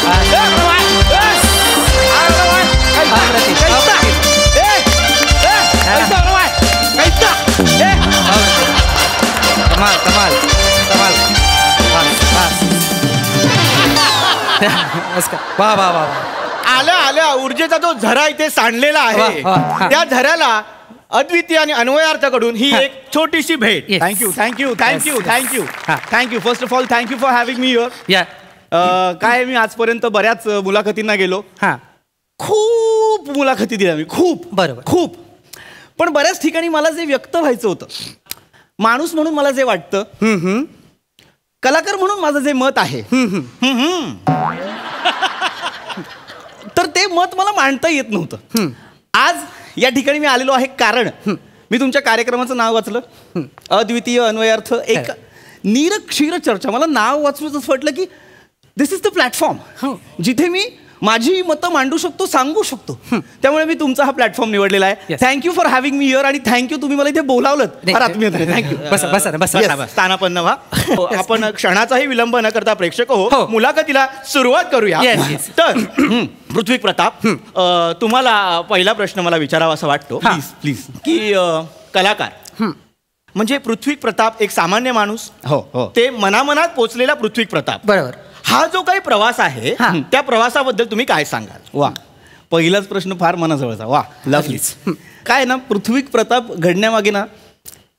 कमाल कमाल कमाल. वा वा वा. आल्या आल्या ऊर्जेचा जो झरा इथे सांडलेला आहे त्या झऱ्याला अद्वितीय आणि अन्वयार्थाकडून ही एक छोटीशी भेट. Thank you thank you thank you thank you thank you. First of all thank you for having me your. काय मी आजपर्यंत बऱ्याच मुलाखतींना गेलो. खूप मुलाखती दिल्या मी, खूप बरोबर खूप. पण बऱ्याच ठिकाणी मला जे व्यक्त व्हायचं होतं, माणूस म्हणून मला जे वाटतं, कलाकार म्हणून माझं जे मत आहे, तर ते मत मला मांडता येत नव्हतं. आज या ठिकाणी मी आलेलो आहे कारण मी तुमच्या कार्यक्रमाचं नाव वाचलं, अद्वितीय अन्वयार्थ, एक नीरक्षीर चर्चा. मला नाव वाचून असं वाटलं की दिस इज द प्लॅटफॉर्म जिथे मी माझी मतं मांडू शकतो, सांगू शकतो. त्यामुळे मी तुमचा हा प्लॅटफॉर्म निवडलेला आहे. Thank you for having me here आणि थँक्यू तुम्ही मला इथे बोलावलं. थँक्यू. स्थानापन्न व्हा. आपण क्षणाचाही विलंब न करता प्रेक्षक हो, मुलाखतीला सुरुवात करूया. तर पृथ्वी प्रताप, तुम्हाला पहिला प्रश्न मला विचारावा असं वाटतो, प्लीज प्लीज, की कलाकार म्हणजे पृथ्वी प्रताप एक सामान्य माणूस, ते मनामनात पोचलेला पृथ्वी प्रताप. बरोबर. हा जो काही प्रवास आहे त्या प्रवासाबद्दल तुम्ही काय सांगाल? वा, पहिलाच प्रश्न फार मनाजवळचा. वा, लवलीच. काय ना, पृथ्वी प्रताप घडण्यामागे ना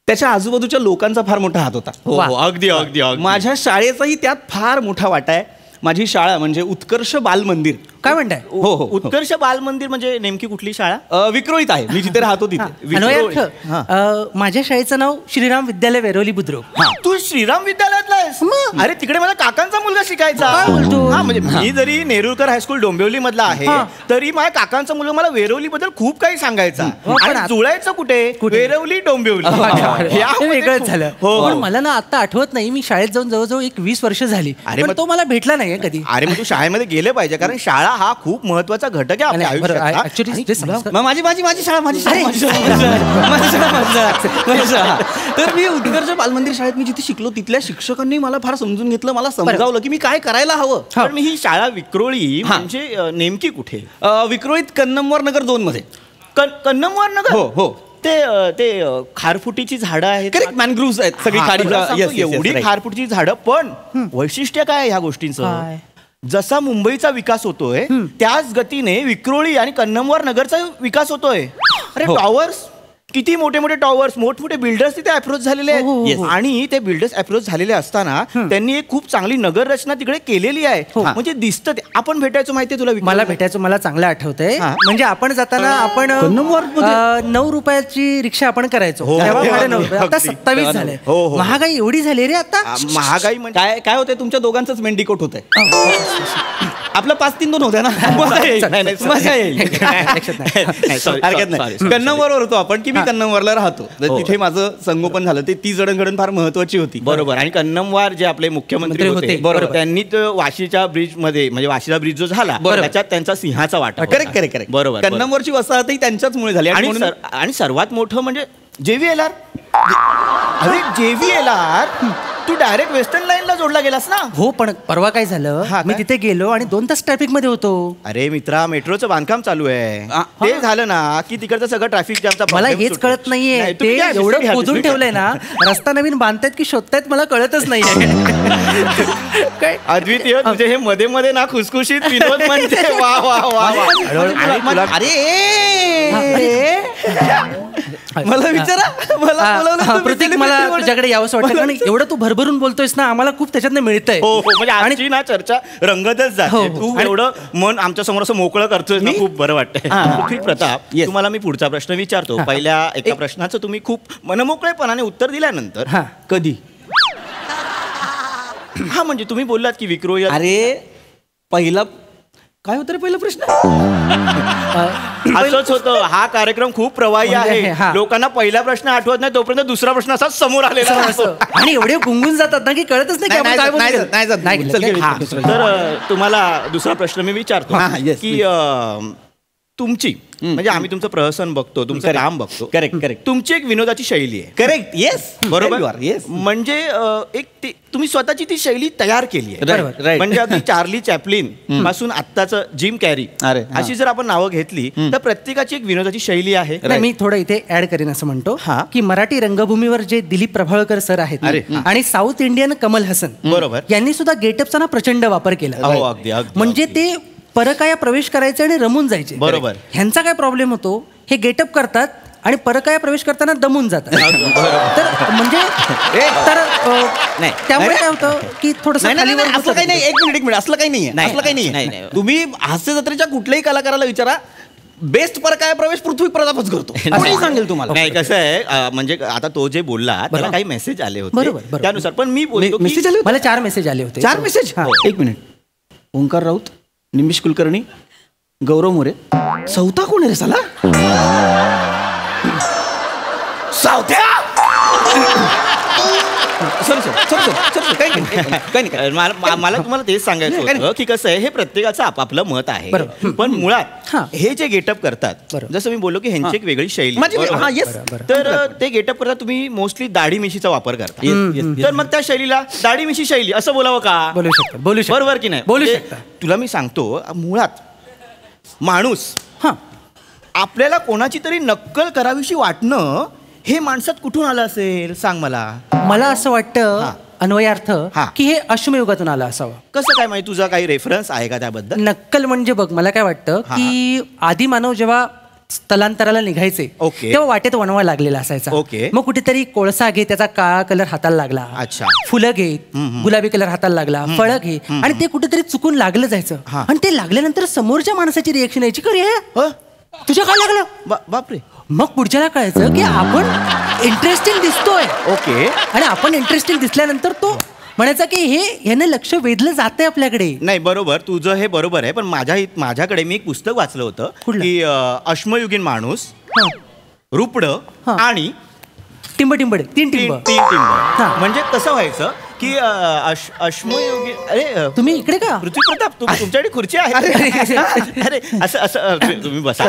त्याच्या आजूबाजूच्या लोकांचा फार मोठा हात होता. अगदी अगदी. माझ्या शाळेचाही त्यात फार मोठा वाटा आहे. माझी शाळा म्हणजे उत्कर्ष बाल मंदिर. काय म्हणताय? हो हो, उत्कर्ष बाल मंदिर म्हणजे नेमकी कुठली शाळा? विक्रोळीत आहे, मी जिथे राहतो तिथे. माझ्या शाळेचं नाव श्रीराम विद्यालय वेरोली बुद्रुक. तू श्रीराम विद्यालयातला आहेस? अरे तिकडे माझ्या काकांचा मुलगा शिकायचा. म्हणजे मी जरी नेरुळकर हायस्कूल डोंबिवली मधला आहे तरी माझ्या काकांचा मुलगा मला वेरवली बद्दल खूप काही सांगायचा. आणि जुळायचं कुठे? वेरवली डोंबिवली. वेगळंच झालं. पण मला ना आता आठवत नाही, मी शाळेत जाऊन जवळजवळ 21 वर्ष झाली. पण तो मला भेटला नाही कधी. अरे मग तू शाळेमध्ये गेले पाहिजे, कारण शाळा हा खूप महत्वाचा घटक आहे आपल्या आयुष्यात. माझी शाळा. तर मी उत्कर्ष बालमंदिर शाळेत मी जिथे शिकलो तिथल्या शिक्षकांनी मला फार समजून घेतलं, मला समजावलं की मी काय करायला हवं. पण मी ही शाळा विक्रोळी म्हणजे नेमकी कुठे? विक्रोळीत कन्नमवार नगर 2 मध्ये. कन्नमवार नगर? हो हो. ते खारफुटीची झाडं आहेत. करेक्ट, मॅनग्रुव्ज आहेत सगळी खाडी. एवढी खारफुटीची झाडं. पण वैशिष्ट्य काय ह्या गोष्टींचं? जसा मुंबईचा विकास होतोय त्याच गतीने विक्रोळी आणि कन्नमवार नगरचा विकास होतोय. अरे टॉवर्स, किती मोठे मोठे टॉवर्स, मोठमोठे बिल्डर्स तिथे अप्रोच झालेले आहेत. आणि ते बिल्डर्स अप्रोच झालेले असताना त्यांनी एक खूप चांगली नगर रचना तिकडे केलेली आहे. म्हणजे दिसतं. आपण भेटायचो, माहितीये तुला? मला भेटायचं, मला चांगलं आठवतंय. म्हणजे आपण जाताना आपण 9 रुपयाची रिक्षा आपण करायचो. तेव्हा भाडे 9 रुपये, आता 27 झाले. महागाई एवढी झाली रे आता. महागाई म्हणजे काय होतंय? तुमच्या दोघांचंच मेंडिकोट होत आहे. आपलं 5-3-2 होत्या ना. मजा येईल. कन्नमवारवर होतो आपण, की मी कन्नमवारला राहतो. तिथे माझं संगोपन झालं. ते ती जडणघडण फार महत्वाची होती. बरोबर. आणि कन्नमवार जे आपले मुख्यमंत्री होते, बरोबर, त्यांनी वाशीच्या ब्रिज मध्ये, म्हणजे वाशीचा ब्रिज जो झाला त्याच्यात त्यांचा सिंहाचा वाटा. Correct correct correct. बरोबर. कन्नमवारची वसाहतही त्यांच्याच मुळे झाली. आणि सर्वात मोठं म्हणजे JVLR. अरे JVLR, तू डायरेक्ट वेस्टर्न लाईनला जोडला गेलास ना? हो, पण परवा काय झालं, मी तिथे गेलो आणि 2 तास ट्रॅफिक मध्ये होतो. अरे मित्रा, मेट्रोचं बांधकाम चालू आहे. ते झालं ना की तिकडचं सगळं ट्रॅफिक जॅमचा. मला हेच कळत नाहीये, ते एवढं खोदून ठेवलंय ना, रस्ता नवीन बांधतायत की शोधतायत मला कळतच नाहीये. काय अद्वितीय तुझे हे मध्ये मध्ये ना खुसखुशीत विनोद म्हणते. वा वा वा. अरे मला विचारा, मला प्रतीक, मला तुझ्याकडे यावंसं वाटतं, कारण एवढं तू भरभरून बोलतोयस ना, आम्हाला खूप त्याच्यातनं मिळतंय. म्हणजे आजची ना चर्चा रंगतच जाते. तू एवढं मन आमच्या समोर असं मोकळं करतोय ना, खूप बरं वाटतंय. पृथ्वी प्रताप, तुम्हाला मी पुढचा प्रश्न विचारतो. पहिल्या एका प्रश्नाचं तुम्ही खूप मनमोकळेपणाने उत्तर दिल्यानंतर कधी म्हणजे तुम्ही बोललात की विक्रोळी. अरे पहिला काय होतं रे पहिला प्रश्न? असंच होतं. हा कार्यक्रम खूप प्रवाही आहे. लोकांना पहिला प्रश्न आठवत नाही तोपर्यंत दुसरा प्रश्न असाच समोर आलेला असतो. आणि एवढे गुंगून जातात ना की कळतच नाही. तर तुम्हाला दुसरा प्रश्न मी विचारतो की तुमची म्हणजे आम्ही तुमचं प्रहसन बघतो, तुमचं काम बघतो. करेक्ट. तुमची एक विनोदाची शैली आहे. करेक्ट. येस. बरोबर. येस. म्हणजे एक तुम्ही स्वतःची ती शैली तयार केली आहे. Right. म्हणजे अगदी चार्ली चॅपलिन पासून आत्ताचं जिम कॅरी अशी जर आपण नावं घेतली तर प्रत्येकाची एक विनोदाची शैली आहे. मी थोडं इथे ऍड करेन असं म्हणतो की मराठी रंगभूमीवर जे दिलीप प्रभावळकर सर आहेत आणि साऊथ इंडियन कमल हसन बरोबर यांनी सुद्धा गेटअपचा ना प्रचंड वापर केला. अगदी म्हणजे ते परकाया प्रवेश करायचे आणि रमून जायचे. बरोबर. ह्यांचा काय प्रॉब्लेम होतो, हे गेटअप करतात आणि परकाया प्रवेश करताना दमून जातात. तर म्हणजे त्यामुळे काय होतं की थोडंसं असं काही नाही. एक मिनिट असलं काही नाहीये. तुम्ही हास्य जत्रेच्या कुठल्याही कलाकाराला विचारा, बेस्ट परकाया प्रवेश पृथ्वी प्रतापच करतो. कोणी सांगेल तुम्हाला. नाही कसं आहे म्हणजे आता तो जे बोलला त्याला काही मेसेज आले होते त्यानुसार, पण मी बोलतो मेसेज आले, मला 4 मेसेज आले होते. 4 मेसेज. एक मिनिट. ओंकार राऊत, निमिष कुलकर्णी, गौरव मोरे. चौथा कोण आहे रे साला? सावत्या. मला तुम्हाला तेच सांगायचं होतं की कसं आहे, हे प्रत्येकाचं आपापलं मत आहे. पण मुळात हे जे गेटअप करतात, जसं मी बोललो की ह्यांची एक वेगळी शैली, तर ते गेटअप करतात तुम्ही मोस्टली दाढी मिशीचा वापर करता. तर मग त्या शैलीला दाढी मिशी शैली असं बोलावं का? बोलू शकता. बरोबर की नाही? बोलू शकता. तुला मी सांगतो, मुळात माणूस आपल्याला कोणाची तरी नक्कल करावीशी वाटणं हे माणसात कुठून आलं असेल सांग मला. मला असं वाटतं अन्वयार्थ की हे अश्मयुगातून आलं असावं. कसं काय माहिती? तुझा काही रेफरन्स आहे का त्याबद्दल? नक्कल म्हणजे बघ, मला काय वाटतं की आदी मानव जेव्हा स्थलांतराला निघायचे तेव्हा वाटेत वणवा लागलेला असायचा. मग कुठेतरी कोळसा घे, त्याचा काळा कलर हाताला लागला. फुलं घे, गुलाबी कलर हाताला लागला. फळं घे, आणि ते कुठेतरी चुकून लागलं जायचं. आणि ते लागल्यानंतर समोरच्या माणसाची रिएक्शन यायची, करे तुझ्या काय लागलं बापरे. मग पुढच्याला कळायचं की आपण इंटरेस्टिंग दिसतोय. आणि आपण इंटरेस्टिंग दिसल्यानंतर तो म्हणायचा की हे ह्याने लक्ष वेधलं जातंय आपल्याकडे. नाही बरोबर, तुझं हे बरोबर आहे. पण माझ्याकडे मी एक पुस्तक वाचलं होतं की अश्मयुगीन माणूस, रुपड आणि टिंबटिंबडे, तीन टिंब. म्हणजे कसं व्हायचं की अश्मयुगीन, अरे तुम्ही इकडे का? पृथ्वी प्रताप तुमच्याकडे खुर्ची आहे? अरे असं तुम्ही बसा.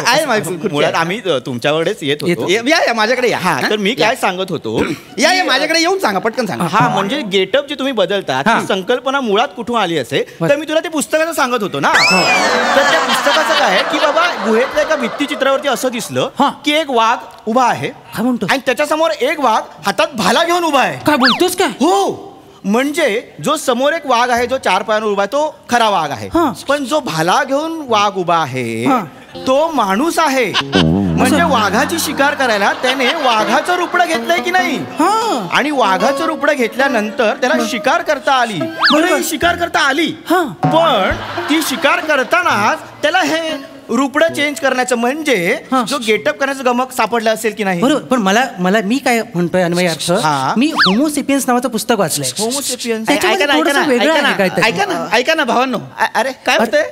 मुळात आम्ही तुमच्याकडेच येत होतो. या माझ्याकडे या. हा, तर मी काय सांगत होतो, या माझ्याकडे येऊन सांगा, पटकन सांगा. हा, म्हणजे गेटअप जे तुम्ही बदलता ती संकल्पना मुळात कुठून आली असेल तर मी तुला ते पुस्तकाचं सांगत होतो ना. तर त्या पुस्तकाचं काय आहे की बाबा गुहेतल्या एका भित्तिचित्रावरती असं दिसलं की एक वाघ उभा आहे आणि त्याच्यासमोर एक वाघ हातात भाला घेऊन उभा आहे. काय बोलतोस काय? हो, म्हणजे जो समोर एक वाघ आहे जो 4 पायांवर उभा आहे तो खरा वाघ आहे. पण जो भाला घेऊन वाघ उभा आहे तो माणूस आहे. म्हणजे वाघाची शिकार करायला त्याने वाघाचं रुपडं घेतलंय की नाही, आणि वाघाचं रुपडं घेतल्यानंतर त्याला शिकार करता आली. शिकार करता आली, पण ती शिकार करतानाच त्याला हे रुपडं चेंज करण्याचं म्हणजे जो गेटअप करण्याचं गमक सापडलं असेल की नाही. बरोबर. पण मला मी काय म्हणतोय अन्वयार्थ, मी होमोसेपियन्स नावाचं पुस्तक वाचलंय. होमोसेपियन्स ऐका ना भावांनो. अरे काय होतंय,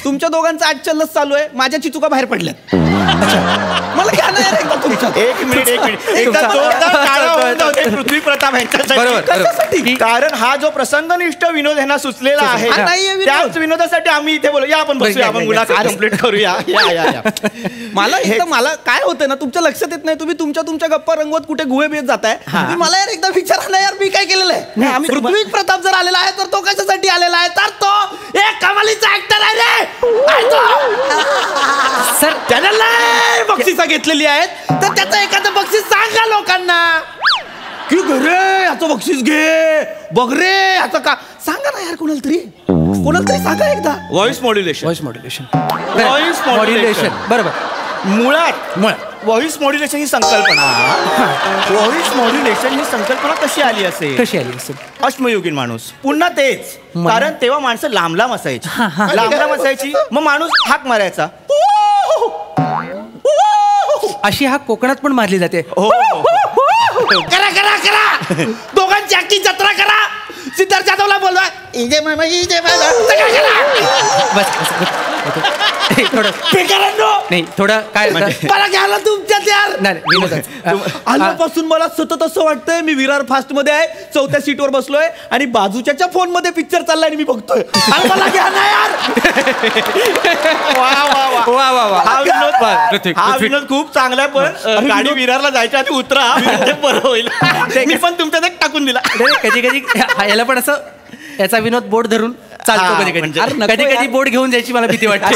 तुमच्या दोघांचा आज चल्लस चालू आहे, माझ्या चिचुका बाहेर पडल्यात. मला घ्या ना एकदा तुमच्या. एक मिनिट एकदा पृथ्वी प्रताप यांच्यासाठी, कारण हा जो प्रसंगनिष्ठ विनोद यांना सुचलेला आहे त्याच विनोदासाठी आम्ही इथे बोलू. या आपण बसूया, आपण मुलाखत कंप्लीट करूया. मला काय होतं ना, तुमच्या लक्षात येत नाही, तुम्ही तुमच्या गप्पा रंगवत कुठे गुहे बेत जाताय. मला यार एकदा विचारा ना यार, मी काय केलेलं आहे. पृथ्वी प्रताप जर आलेला आहे तर तो कशासाठी आलेला आहे, तर तो एक कमालीचा ऍक्टर आहे रे. सर त्याला बक्षिसा घेतलेली आहेत, तर त्याचं एखादं बक्षीस सांगा लोकांना की रे याचं बक्षीस घे, बघ रे याचं का, सांगा ना यार कोणाला तरी सांगा एकदा. Voice modulation. बरोबर. मुळात व्हॉइस मॉड्युलेशन ही संकल्पना कशी आली असेल? अश्मयुगीन माणूस, पुन्हा तेच. कारण तेव्हा माणसं लांब असायची, मग माणूस हाक मारायचा. अशी हाक कोकणात पण मारली जाते. करा दोघांची अख्खी जत्रा करा. सिद्धार्थ जाधवला बोलवा, नाही थोडं काय मला घ्यायला तुमच्यात यार. आल्यापासून मला सतत असं वाटतंय मी विरार फास्ट मध्ये आहे, 4थ्या सीटवर बसलोय आणि बाजूच्या फोन मध्ये पिक्चर चाललाय आणि मी बघतोय. अरे मला घ्या ना यार. हा विनोद खूप चांगला आहे, पण गाडी विरारला जायच्या आधी उतरा म्हणजे बरं होईल. मी पण तुमच्यात एक टाकून दिला. कधी कधी याला पण असं याचा विनोद बोट धरून चालतो कधी कधी. कधी कधी बोट घेऊन जायची मला भीती वाटते.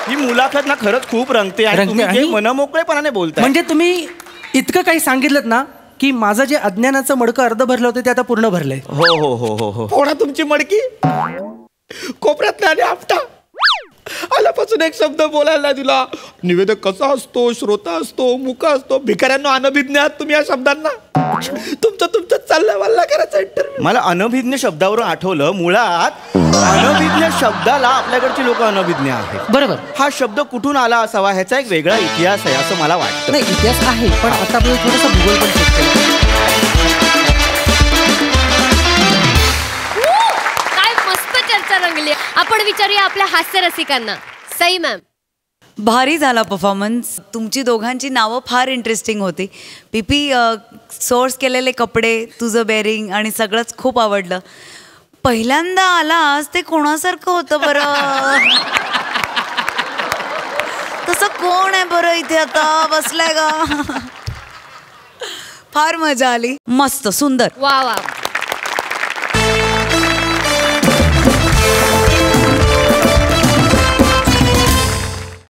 ही मुलाखत ना खरंच खूप रंगते आणि तुम्ही जे मनमोकळेपणाने बोलताय. म्हणजे तुम्ही इतकं काही सांगितलं ना की माझं जे अज्ञानाचं मडकं अर्ध भरलं होतं ते आता पूर्ण भरलंय. हो हो हो हो हो. फोडा तुमची मडकी कोपऱ्यात आणि आपटा. आल्यापासून एक शब्द बोलायला नाही दिला. निवेदक कसा असतो, श्रोता असतो, मुका असतो. भिकाऱ्यांना अनभिज्ञ आहात तुम्ही या शब्दांना. तुमचं चाललंय वाल्ला करायचा इंटरव्ह्यू. मला अनभिज्ञ शब्दावरून आठवलं, मुळात अनभिज्ञ शब्दाला आपल्याकडची लोक अनभिज्ञ आहेत. बरोबर. हा शब्द कुठून आला असावा ह्याचा एक वेगळा इतिहास आहे असं मला वाटतं. नाही इतिहास आहे, पण आता आपल्याला थोडासा भूगोल पण चेक केला. चर्चा रंगली. आपण विचारूया आपल्या हास्य रसिकांना. सई मॅम, भारी झाला परफॉर्मन्स. तुमची दोघांची नावं फार इंटरेस्टिंग होती. पीपी सोर्स केलेले कपडे, तुझं बेरिंग आणि सगळंच खूप आवडलं. पहिल्यांदा आलास ते कोणासारखं होतं बरं? तसं कोण आहे बरं इथे आता बसलाय का? फार मजा आली. मस्त सुंदर. वा वा.